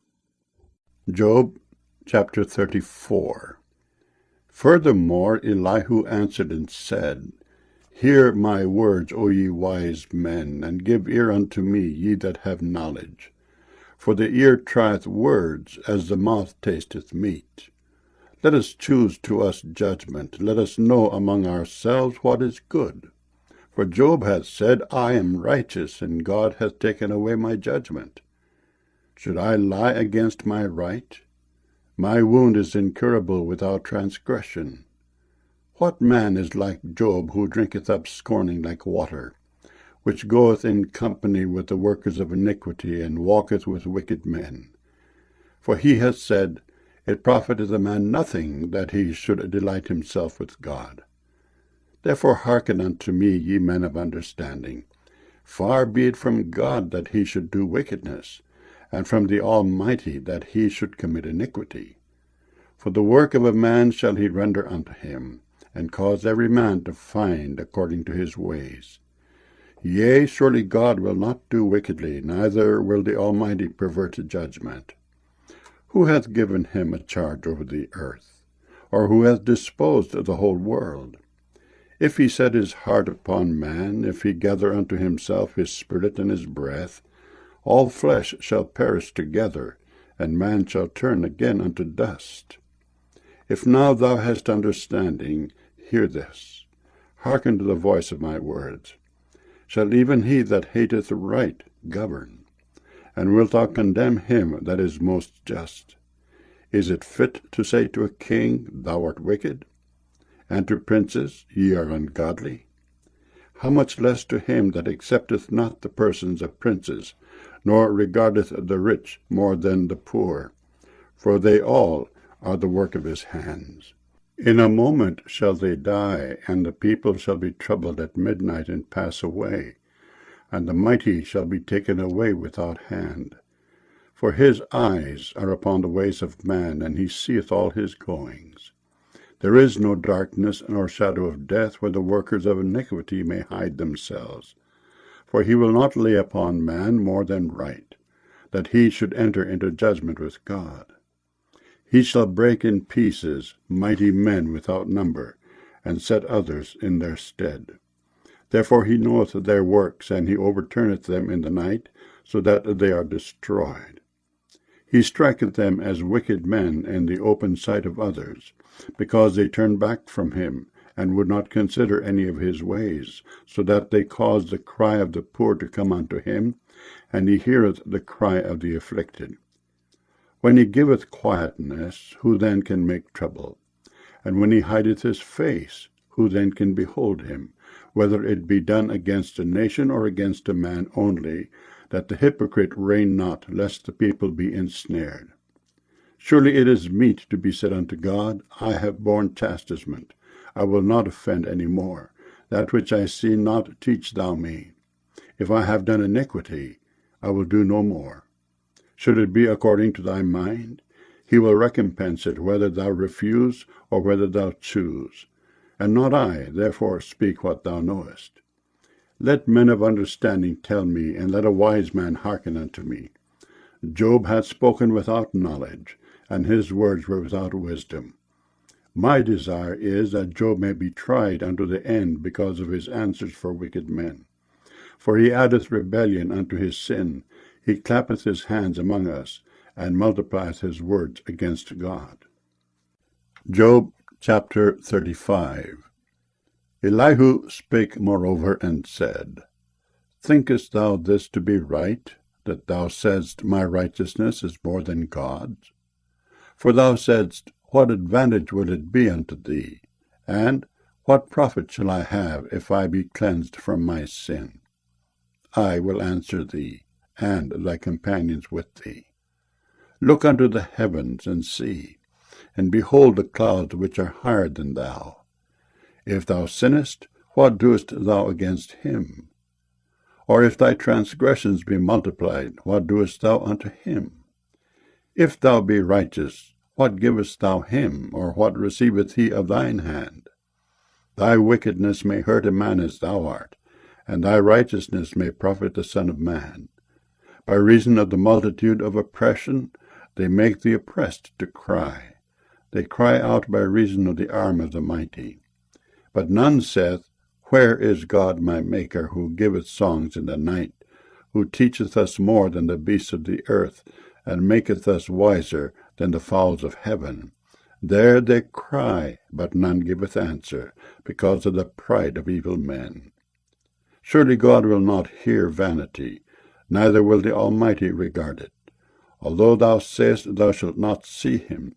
S1: Job chapter 34. Furthermore Elihu answered and said, Hear my words, O ye wise men, and give ear unto me, ye that have knowledge. For the ear trieth words, as the mouth tasteth meat. Let us choose to us judgment, let us know among ourselves what is good. For Job hath said, I am righteous, and God hath taken away my judgment. Should I lie against my right? My wound is incurable without transgression. What man is like Job, who drinketh up scorning like water, which goeth in company with the workers of iniquity, and walketh with wicked men? For he hath said, It profiteth a man nothing that he should delight himself with God. Therefore hearken unto me, ye men of understanding. Far be it from God that he should do wickedness, and from the Almighty that he should commit iniquity. For the work of a man shall he render unto him, and cause every man to find according to his ways. Yea, surely God will not do wickedly, neither will the Almighty pervert judgment. Who hath given him a charge over the earth? Or who hath disposed of the whole world? If he set his heart upon man, if he gather unto himself his spirit and his breath, all flesh shall perish together, and man shall turn again unto dust. If now thou hast understanding, hear this. Hearken to the voice of my words. Shall even he that hateth right govern? And wilt thou condemn him that is most just? Is it fit to say to a king, Thou art wicked? And to princes, Ye are ungodly? How much less to him that accepteth not the persons of princes, nor regardeth the rich more than the poor? For they all are the work of his hands. In a moment shall they die, and the people shall be troubled at midnight and pass away, and the mighty shall be taken away without hand. For his eyes are upon the ways of man, and he seeth all his goings. There is no darkness nor shadow of death where the workers of iniquity may hide themselves. For he will not lay upon man more than right, that he should enter into judgment with God. He shall break in pieces mighty men without number, and set others in their stead. Therefore he knoweth their works, and he overturneth them in the night, so that they are destroyed. He striketh them as wicked men in the open sight of others, because they turned back from him, and would not consider any of his ways, so that they caused the cry of the poor to come unto him, and he heareth the cry of the afflicted. When he giveth quietness, who then can make trouble? And when he hideth his face, who then can behold him? Whether it be done against a nation or against a man only, that the hypocrite reign not, lest the people be ensnared. Surely it is meet to be said unto God, I have borne chastisement, I will not offend any more. That which I see not teach thou me. If I have done iniquity, I will do no more. Should it be according to thy mind, he will recompense it, whether thou refuse or whether thou choose. And not I, therefore speak what thou knowest. Let men of understanding tell me, and let a wise man hearken unto me. Job hath spoken without knowledge, and his words were without wisdom. My desire is that Job may be tried unto the end because of his answers for wicked men. For he addeth rebellion unto his sin, he clappeth his hands among us, and multiplieth his words against God. Job chapter 35. Elihu spake moreover and said, Thinkest thou this to be right, that thou saidst, My righteousness is more than God's? For thou saidst, What advantage will it be unto thee? And what profit shall I have if I be cleansed from my sin? I will answer thee, and thy companions with thee. Look unto the heavens, and see, and behold the clouds which are higher than thou. If thou sinnest, what doest thou against him? Or if thy transgressions be multiplied, what doest thou unto him? If thou be righteous, what givest thou him, or what receiveth he of thine hand? Thy wickedness may hurt a man as thou art, and thy righteousness may profit the Son of Man. By reason of the multitude of oppression, they make the oppressed to cry. They cry out by reason of the arm of the mighty. But none saith, Where is God my Maker, who giveth songs in the night, who teacheth us more than the beasts of the earth, and maketh us wiser than the fowls of heaven? There they cry, but none giveth answer, because of the pride of evil men. Surely God will not hear vanity, neither will the Almighty regard it. Although thou sayest thou shalt not see him,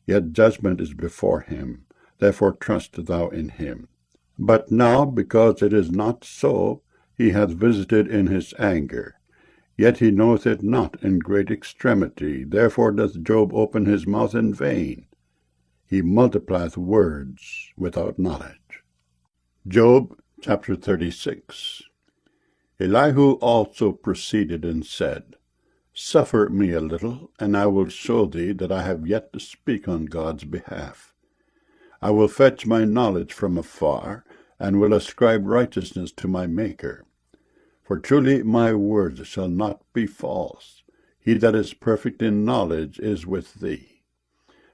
S1: yet judgment is before him, therefore trust thou in him. But now, because it is not so, he hath visited in his anger. Yet he knoweth it not in great extremity, therefore doth Job open his mouth in vain. He multiplieth words without knowledge. Job chapter 36. Elihu also proceeded and said, Suffer me a little, and I will show thee that I have yet to speak on God's behalf. I will fetch my knowledge from afar, and will ascribe righteousness to my Maker. For truly my words shall not be false. He that is perfect in knowledge is with thee.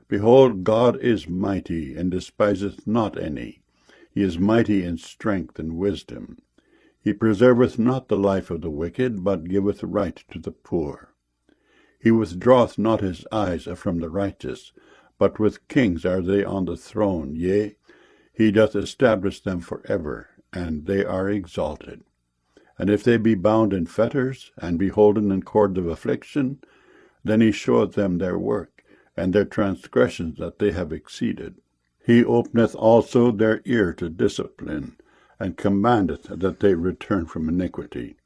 S1: Behold, God is mighty, and despiseth not any. He is mighty in strength and wisdom. He preserveth not the life of the wicked, but giveth right to the poor. He withdraweth not his eyes from the righteous, but with kings are they on the throne. Yea, he doth establish them for ever, and they are exalted. And if they be bound in fetters, and be holden in cords of affliction, then he showeth them their work, and their transgressions that they have exceeded. He openeth also their ear to discipline, and commandeth that they return from iniquity.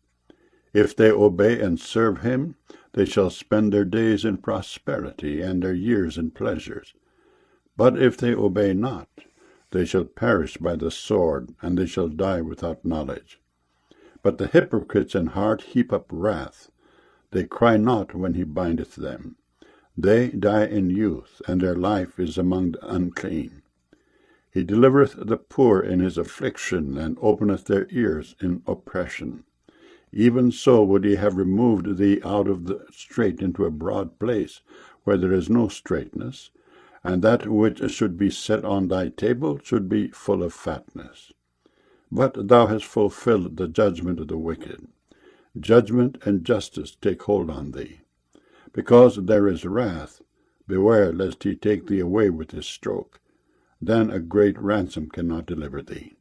S1: If they obey and serve him, they shall spend their days in prosperity, and their years in pleasures. But if they obey not, they shall perish by the sword, and they shall die without knowledge. But the hypocrites in heart heap up wrath. They cry not when he bindeth them. They die in youth, and their life is among the unclean. He delivereth the poor in his affliction, and openeth their ears in oppression. Even so would he have removed thee out of the strait into a broad place, where there is no straightness, and that which should be set on thy table should be full of fatness. But thou hast fulfilled the judgment of the wicked. Judgment and justice take hold on thee. Because there is wrath, beware lest he take thee away with his stroke. Then a great ransom cannot deliver thee.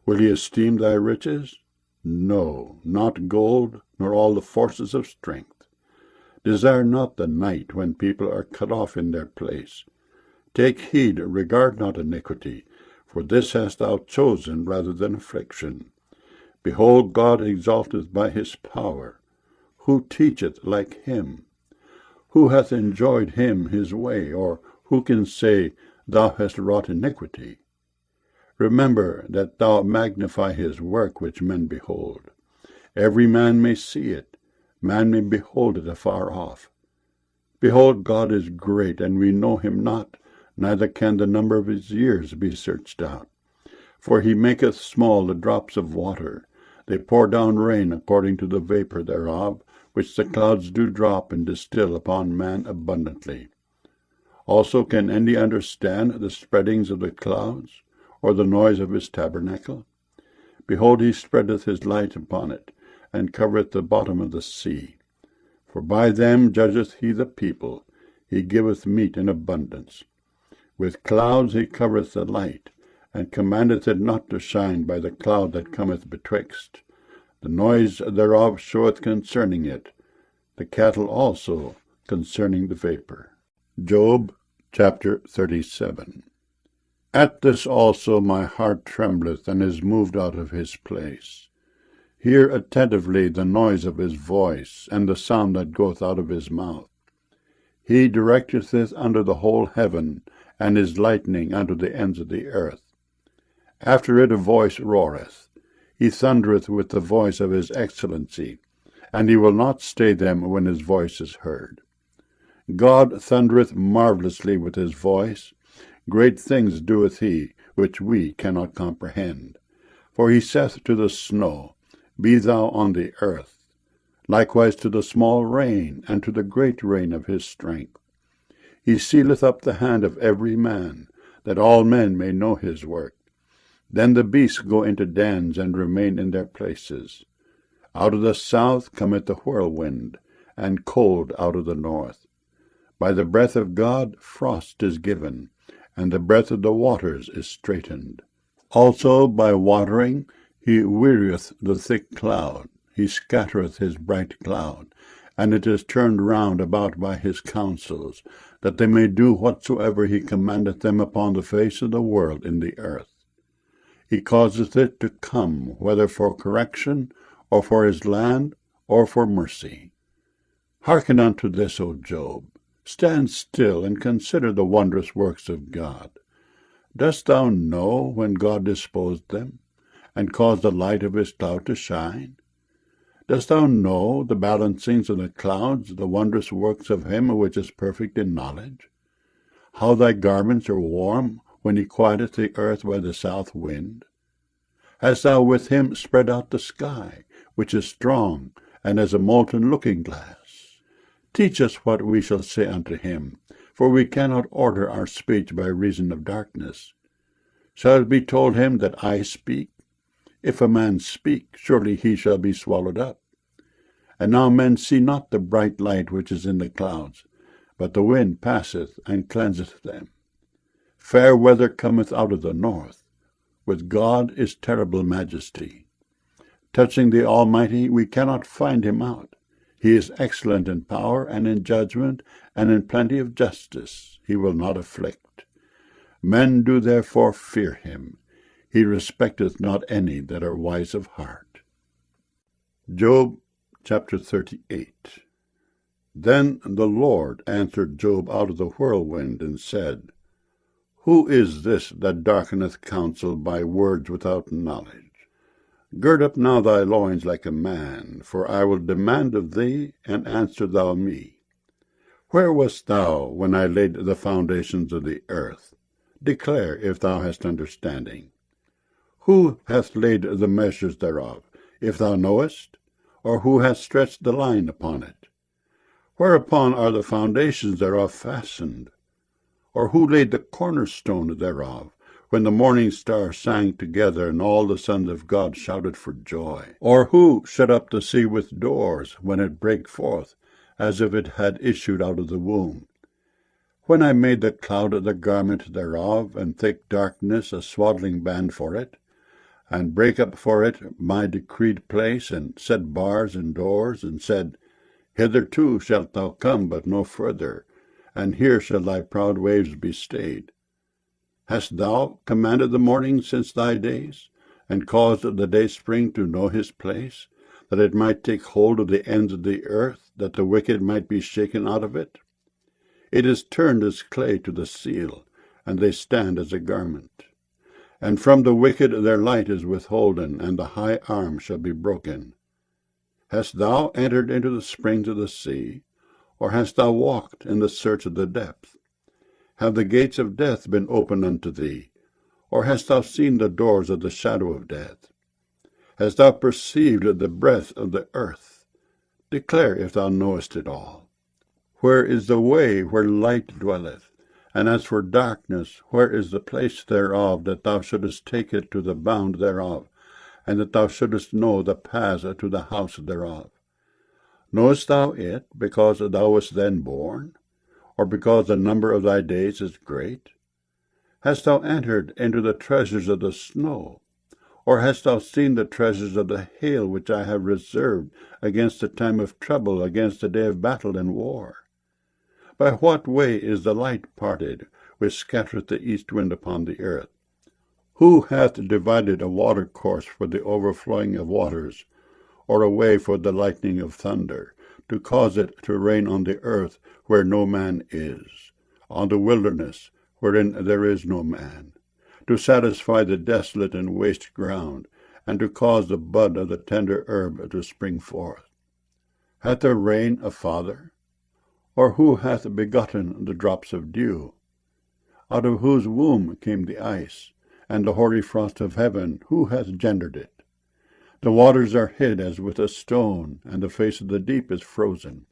S1: Will he esteem thy riches? No, not gold, nor all the forces of strength. Desire not the night when people are cut off in their place. Take heed, regard not iniquity, for this hast thou chosen rather than affliction. Behold, God exalteth by his power. Who teacheth like him? Who hath enjoyed him his way, or who can say, Thou hast wrought iniquity? Remember that thou magnify his work which men behold. Every man may see it, man may behold it afar off. Behold, God is great, and we know him not, neither can the number of his years be searched out. For he maketh small the drops of water, they pour down rain according to the vapor thereof, which the clouds do drop and distill upon man abundantly. Also can any understand the spreadings of the clouds, or the noise of his tabernacle? Behold, he spreadeth his light upon it, and covereth the bottom of the sea. For by them judgeth he the people, he giveth meat in abundance. With clouds he covereth the light, and commandeth it not to shine by the cloud that cometh betwixt. The noise thereof showeth concerning it, the cattle also concerning the vapor. Job chapter 37. At this also my heart trembleth, and is moved out of his place. Hear attentively the noise of his voice, and the sound that goeth out of his mouth. He directeth it under the whole heaven, and his lightning unto the ends of the earth. After it a voice roareth. He thundereth with the voice of his excellency, and he will not stay them when his voice is heard. God thundereth marvellously with his voice. Great things doeth he, which we cannot comprehend. For he saith to the snow, Be thou on the earth, likewise to the small rain, and to the great rain of his strength. He sealeth up the hand of every man, that all men may know his work. Then the beasts go into dens, and remain in their places. Out of the south cometh the whirlwind, and cold out of the north. By the breath of God frost is given, and the breath of the waters is straitened. Also by watering he wearieth the thick cloud, he scattereth his bright cloud, and it is turned round about by his counsels, that they may do whatsoever he commandeth them upon the face of the world in the earth. He causeth it to come, whether for correction, or for his land, or for mercy. Hearken unto this, O Job. Stand still, and consider the wondrous works of God. Dost thou know when God disposed them, and caused the light of his cloud to shine? Dost thou know the balancings of the clouds, the wondrous works of him which is perfect in knowledge? How thy garments are warm, when he quieteth the earth by the south wind? Hast thou with him spread out the sky, which is strong, and as a molten looking-glass? Teach us what we shall say unto him, for we cannot order our speech by reason of darkness. Shall it be told him that I speak? If a man speak, surely he shall be swallowed up. And now men see not the bright light which is in the clouds, but the wind passeth and cleanseth them. Fair weather cometh out of the north. With God is terrible majesty. Touching the Almighty, we cannot find him out. He is excellent in power and in judgment, and in plenty of justice. He will not afflict. Men do therefore fear him. He respecteth not any that are wise of heart. Job chapter 38. Then the Lord answered Job out of the whirlwind, and said, Who is this that darkeneth counsel by words without knowledge? Gird up now thy loins like a man, for I will demand of thee, and answer thou me. Where wast thou when I laid the foundations of the earth? Declare, if thou hast understanding. Who hath laid the measures thereof, if thou knowest? Or who hath stretched the line upon it? Whereupon are the foundations thereof fastened? Or who laid the cornerstone thereof, when the morning stars sang together, and all the sons of God shouted for joy? Or who shut up the sea with doors, when it brake forth, as if it had issued out of the womb? When I made the cloud the garment thereof, and thick darkness a swaddling band for it, and brake up for it my decreed place, and set bars and doors, and said, Hitherto shalt thou come, but no further, and here shall thy proud waves be stayed. Hast thou commanded the morning since thy days, and caused the dayspring to know his place, that it might take hold of the ends of the earth, that the wicked might be shaken out of it? It is turned as clay to the seal, and they stand as a garment. And from the wicked their light is withholden, and the high arm shall be broken. Hast thou entered into the springs of the sea, or hast thou walked in the search of the depth? Have the gates of death been opened unto thee, or hast thou seen the doors of the shadow of death? Hast thou perceived the breadth of the earth? Declare, if thou knowest it all. Where is the way where light dwelleth? And as for darkness, where is the place thereof, that thou shouldest take it to the bound thereof, and that thou shouldest know the paths to the house thereof? Knowest thou it, because thou wast then born, or because the number of thy days is great? Hast thou entered into the treasures of the snow, or hast thou seen the treasures of the hail, which I have reserved against the time of trouble, against the day of battle and war? By what way is the light parted, which scattereth the east wind upon the earth? Who hath divided a watercourse for the overflowing of waters, or a way for the lightning of thunder, to cause it to rain on the earth where no man is, on the wilderness wherein there is no man, to satisfy the desolate and waste ground, and to cause the bud of the tender herb to spring forth? Hath the rain a father? Or who hath begotten the drops of dew? Out of whose womb came the ice, and the hoary frost of heaven, who hath gendered it? The waters are hid as with a stone, and the face of the deep is frozen.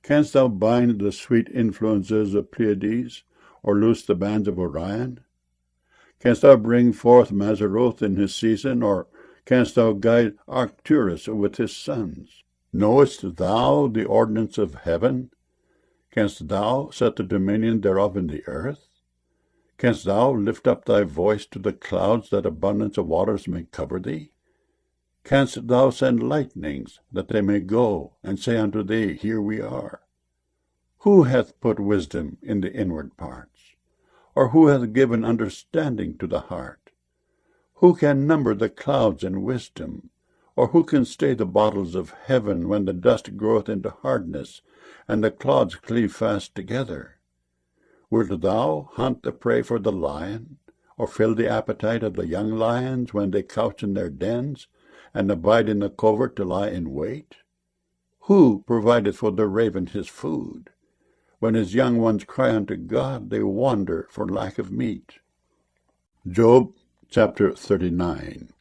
S1: Canst thou bind the sweet influences of Pleiades, or loose the bands of Orion? Canst thou bring forth Mazzaroth in his season, or canst thou guide Arcturus with his sons? Knowest thou the ordinance of heaven? Canst thou set the dominion thereof in the earth? Canst thou lift up thy voice to the clouds, that abundance of waters may cover thee? Canst thou send lightnings, that they may go, and say unto thee, Here we are? Who hath put wisdom in the inward parts? Or who hath given understanding to the heart? Who can number the clouds in wisdom? Or who can stay the bottles of heaven, when the dust groweth into hardness, and the clods cleave fast together? Wilt thou hunt the prey for the lion, or fill the appetite of the young lions, when they couch in their dens, and abide in the covert to lie in wait? Who provideth for the raven his food? When his young ones cry unto God, they wander for lack of meat. Job chapter 39.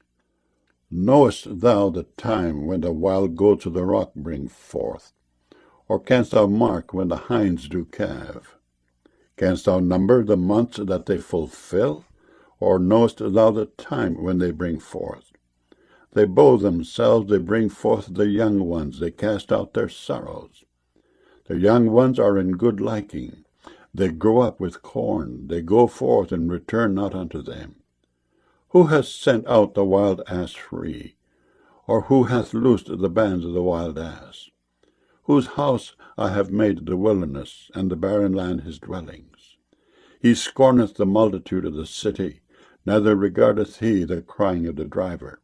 S1: Knowest thou the time when the wild goats of the rock bring forth? Or canst thou mark when the hinds do calve? Canst thou number the months that they fulfill? Or knowest thou the time when they bring forth? They bow themselves, they bring forth their young ones, they cast out their sorrows. Their young ones are in good liking. They grow up with corn, they go forth and return not unto them. Who hath sent out the wild ass free? Or who hath loosed the bands of the wild ass? Whose house I have made the wilderness, and the barren land his dwellings. He scorneth the multitude of the city, neither regardeth he the crying of the driver.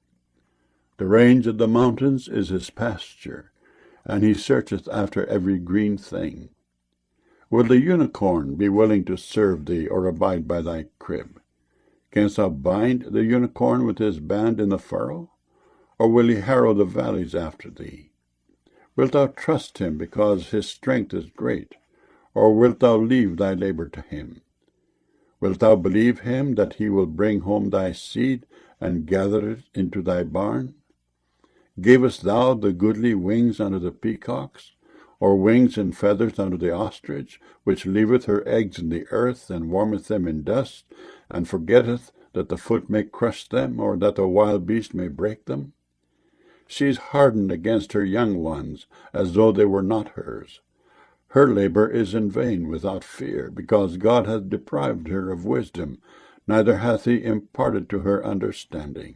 S1: The range of the mountains is his pasture, and he searcheth after every green thing. Will the unicorn be willing to serve thee, or abide by thy crib? Canst thou bind the unicorn with his band in the furrow? Or will he harrow the valleys after thee? Wilt thou trust him because his strength is great? Or wilt thou leave thy labor to him? Wilt thou believe him that he will bring home thy seed, and gather it into thy barn? Gavest thou the goodly wings unto the peacocks, or wings and feathers unto the ostrich, which leaveth her eggs in the earth, and warmeth them in dust, and forgetteth that the foot may crush them, or that the wild beast may break them? She is hardened against her young ones, as though they were not hers. Her labor is in vain without fear, because God hath deprived her of wisdom, neither hath he imparted to her understanding.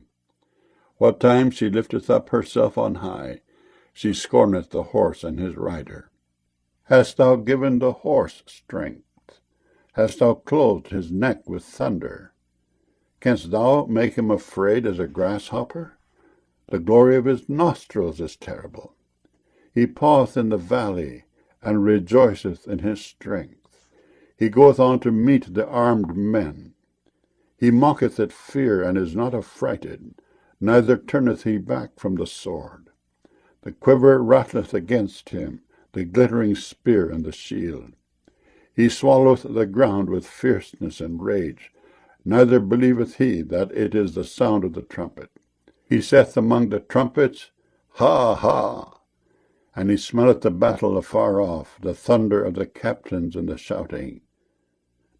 S1: What time she lifteth up herself on high, she scorneth the horse and his rider. Hast thou given the horse strength? Hast thou clothed his neck with thunder? Canst thou make him afraid as a grasshopper? The glory of his nostrils is terrible. He paweth in the valley, and rejoiceth in his strength. He goeth on to meet the armed men. He mocketh at fear, and is not affrighted, neither turneth he back from the sword. The quiver rattleth against him, the glittering spear and the shield. He swalloweth the ground with fierceness and rage, neither believeth he that it is the sound of the trumpet. He saith among the trumpets, Ha, ha! And he smelleth the battle afar off, the thunder of the captains and the shouting.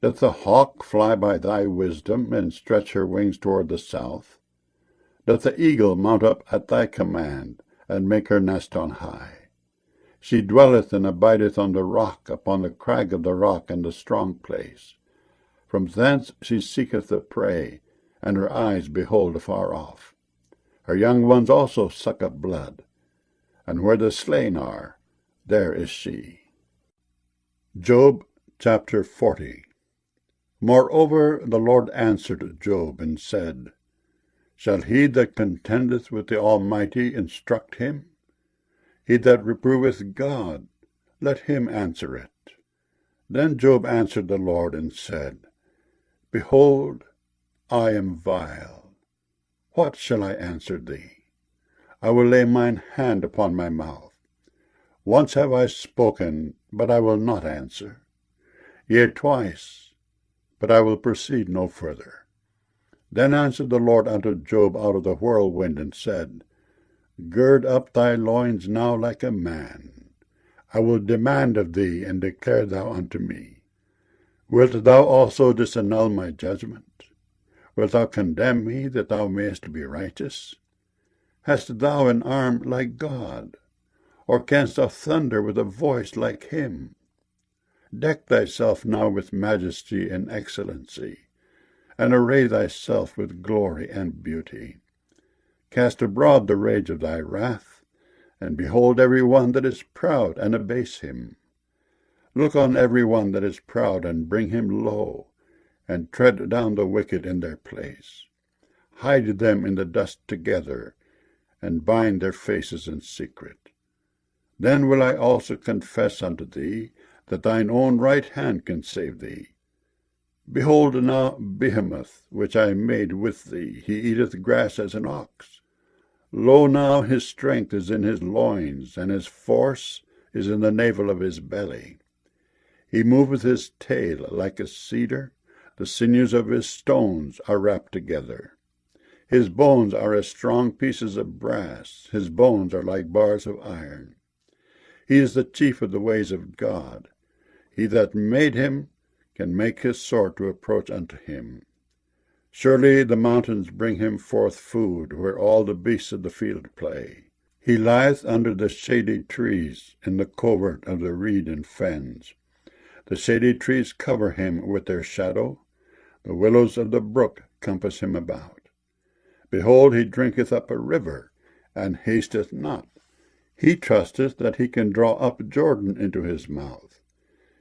S1: Doth the hawk fly by thy wisdom, and stretch her wings toward the south? Doth the eagle mount up at thy command, and make her nest on high? She dwelleth and abideth on the rock, upon the crag of the rock and the strong place. From thence she seeketh the prey, and her eyes behold afar off. Her young ones also suck up blood, and where the slain are, there is she. Job chapter 40. Moreover the Lord answered Job, and said, Shall he that contendeth with the Almighty instruct him? He that reproveth God, let him answer it. Then Job answered the Lord, and said, Behold, I am vile. What shall I answer thee? I will lay mine hand upon my mouth. Once have I spoken, but I will not answer. Yea, twice, but I will proceed no further. Then answered the Lord unto Job out of the whirlwind, and said, Gird up thy loins now like a man. I will demand of thee, and declare thou unto me. Wilt thou also disannul my judgment? Wilt thou condemn me, that thou mayest be righteous? Hast thou an arm like God? Or canst thou thunder with a voice like him? Deck thyself now with majesty and excellency, and array thyself with glory and beauty. Cast abroad the rage of thy wrath, and behold every one that is proud, and abase him. Look on every one that is proud, and bring him low, and tread down the wicked in their place. Hide them in the dust together, and bind their faces in secret. Then will I also confess unto thee, that thine own right hand can save thee. Behold now Behemoth, which I made with thee, he eateth grass as an ox. Lo now his strength is in his loins, and his force is in the navel of his belly. He moveth his tail like a cedar, the sinews of his stones are wrapped together. His bones are as strong pieces of brass, his bones are like bars of iron. He is the chief of the ways of God. He that made him can make his sword to approach unto him. Surely the mountains bring him forth food, where all the beasts of the field play. He lieth under the shady trees, in the covert of the reed and fens. The shady trees cover him with their shadow. The willows of the brook compass him about. Behold, he drinketh up a river, and hasteth not. He trusteth that he can draw up Jordan into his mouth.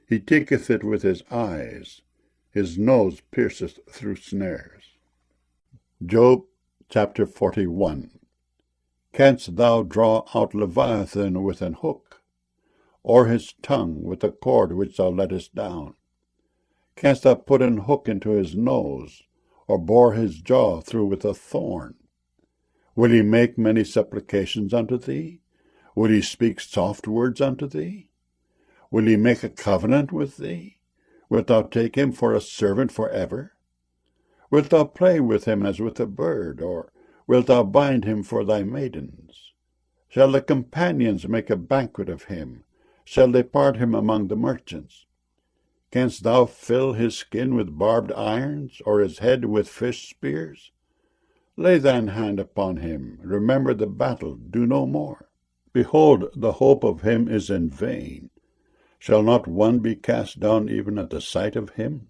S1: He taketh it with his eyes. His nose pierceth through snares. Job chapter 41. Canst thou draw out Leviathan with an hook? or his tongue with the cord which thou lettest down? Canst thou put an hook into his nose, or bore his jaw through with a thorn? Will he make many supplications unto thee? Will he speak soft words unto thee? Will he make a covenant with thee? Wilt thou take him for a servant for ever? Wilt thou play with him as with a bird, or wilt thou bind him for thy maidens? Shall the companions make a banquet of him? Shall they part him among the merchants? Canst thou fill his skin with barbed irons, or his head with fish spears? Lay thine hand upon him, remember the battle, do no more. Behold, the hope of him is in vain. Shall not one be cast down even at the sight of him?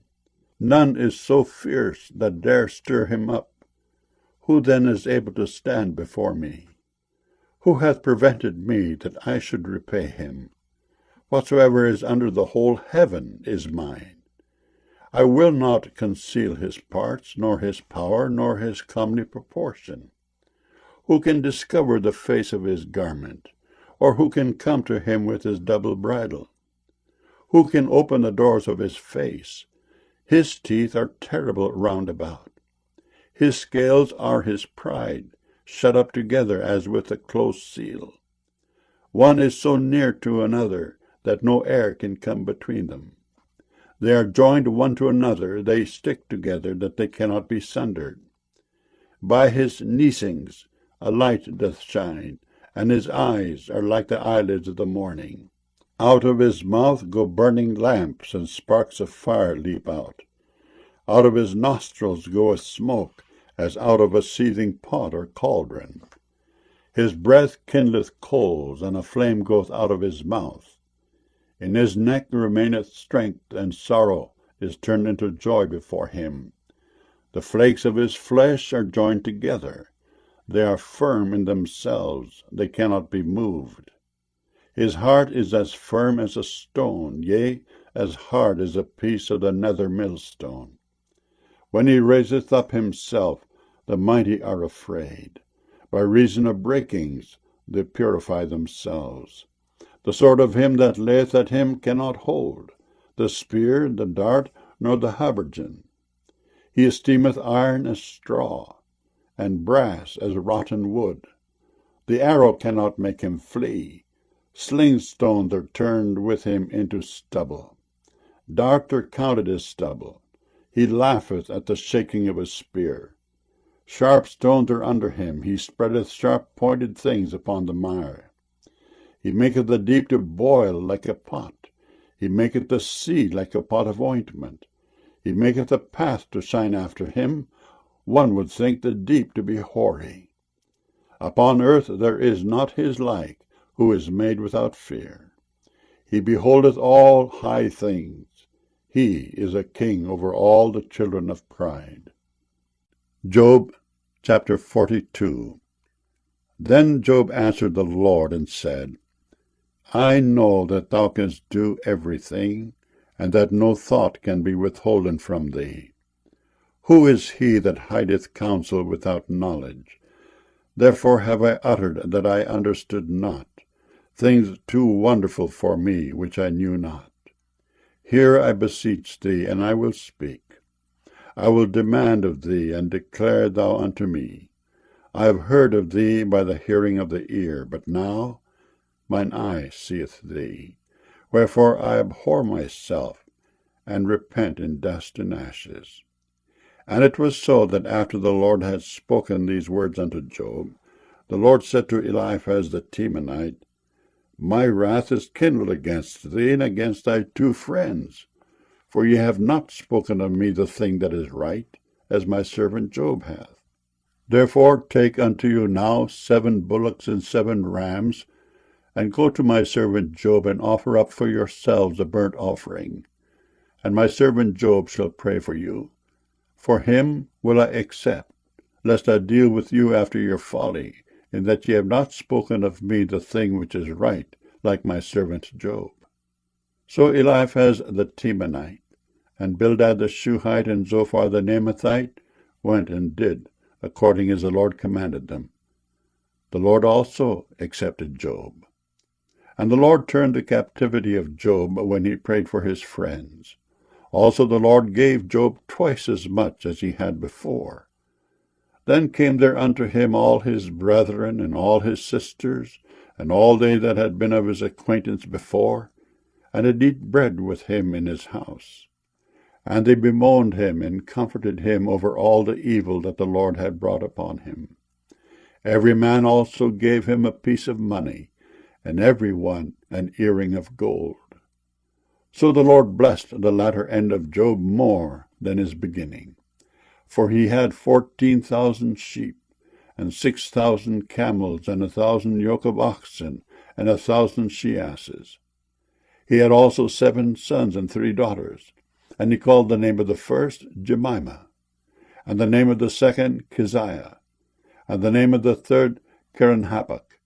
S1: None is so fierce that dare stir him up. Who then is able to stand before me? Who hath prevented me that I should repay him? Whatsoever is under the whole heaven is mine. I will not conceal his parts, nor his power, nor his comely proportion. Who can discover the face of his garment? Or who can come to him with his double bridle? Who can open the doors of his face? His teeth are terrible round about. His scales are his pride, shut up together as with a close seal. One is so near to another that no air can come between them. They are joined one to another, they stick together, that they cannot be sundered. By his neesings a light doth shine, and his eyes are like the eyelids of the morning. Out of his mouth go burning lamps, and sparks of fire leap out. Out of his nostrils goeth smoke, as out of a seething pot or cauldron. His breath kindleth coals, and a flame goeth out of his mouth. In his neck remaineth strength, and sorrow is turned into joy before him. The flakes of his flesh are joined together. They are firm in themselves, they cannot be moved. His heart is as firm as a stone, yea, as hard as a piece of the nether millstone. When he raiseth up himself, the mighty are afraid. By reason of breakings they purify themselves. The sword of him that layeth at him cannot hold, the spear, the dart, nor the habergeon. He esteemeth iron as straw, and brass as rotten wood. The arrow cannot make him flee. Sling stones are turned with him into stubble. Darts are counted as stubble. He laugheth at the shaking of a spear. Sharp stones are under him. He spreadeth sharp-pointed things upon the mire. He maketh the deep to boil like a pot. He maketh the sea like a pot of ointment. He maketh a path to shine after him. One would think the deep to be hoary. Upon earth there is not his like, who is made without fear. He beholdeth all high things. He is a king over all the children of pride. Job chapter 42. Then Job answered the Lord and said, I know that thou canst do everything, and that no thought can be withholden from thee. Who is he that hideth counsel without knowledge? Therefore have I uttered that I understood not, things too wonderful for me, which I knew not. Hear, I beseech thee, and I will speak. I will demand of thee, and declare thou unto me. I have heard of thee by the hearing of the ear, but now mine eye seeth thee. Wherefore I abhor myself, and repent in dust and ashes. And it was so that after the Lord had spoken these words unto Job, the Lord said to Eliphaz the Temanite, My wrath is kindled against thee, and against thy 2 friends, for ye have not spoken of me the thing that is right, as my servant Job hath. Therefore take unto you now 7 bullocks and 7 rams, and go to my servant Job, and offer up for yourselves a burnt offering. And my servant Job shall pray for you. For him will I accept, lest I deal with you after your folly, in that ye have not spoken of me the thing which is right, like my servant Job. So Eliphaz the Temanite, and Bildad the Shuhite, and Zophar the Naamathite went and did according as the Lord commanded them. The Lord also accepted Job. And the Lord turned the captivity of Job when he prayed for his friends. Also the Lord gave Job twice as much as he had before. Then came there unto him all his brethren, and all his sisters, and all they that had been of his acquaintance before, and did eat bread with him in his house. And they bemoaned him, and comforted him over all the evil that the Lord had brought upon him. Every man also gave him a piece of money, and every one an earring of gold. So the Lord blessed the latter end of Job more than his beginning. For he had 14,000 sheep, and 6,000 camels, and 1,000 yoke of oxen, and 1,000 she-asses. He had also 7 sons and 3 daughters, and he called the name of the first Jemimah, and the name of the second Keziah, and the name of the third Kerenhappuch.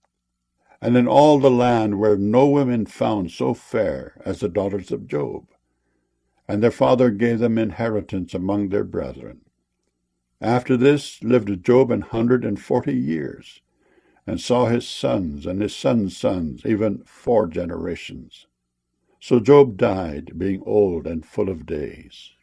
S1: And in all the land were no women found so fair as the daughters of Job. And their father gave them inheritance among their brethren. After this lived Job 140 years, and saw his sons and his sons' sons, even 4 generations. So Job died, being old and full of days.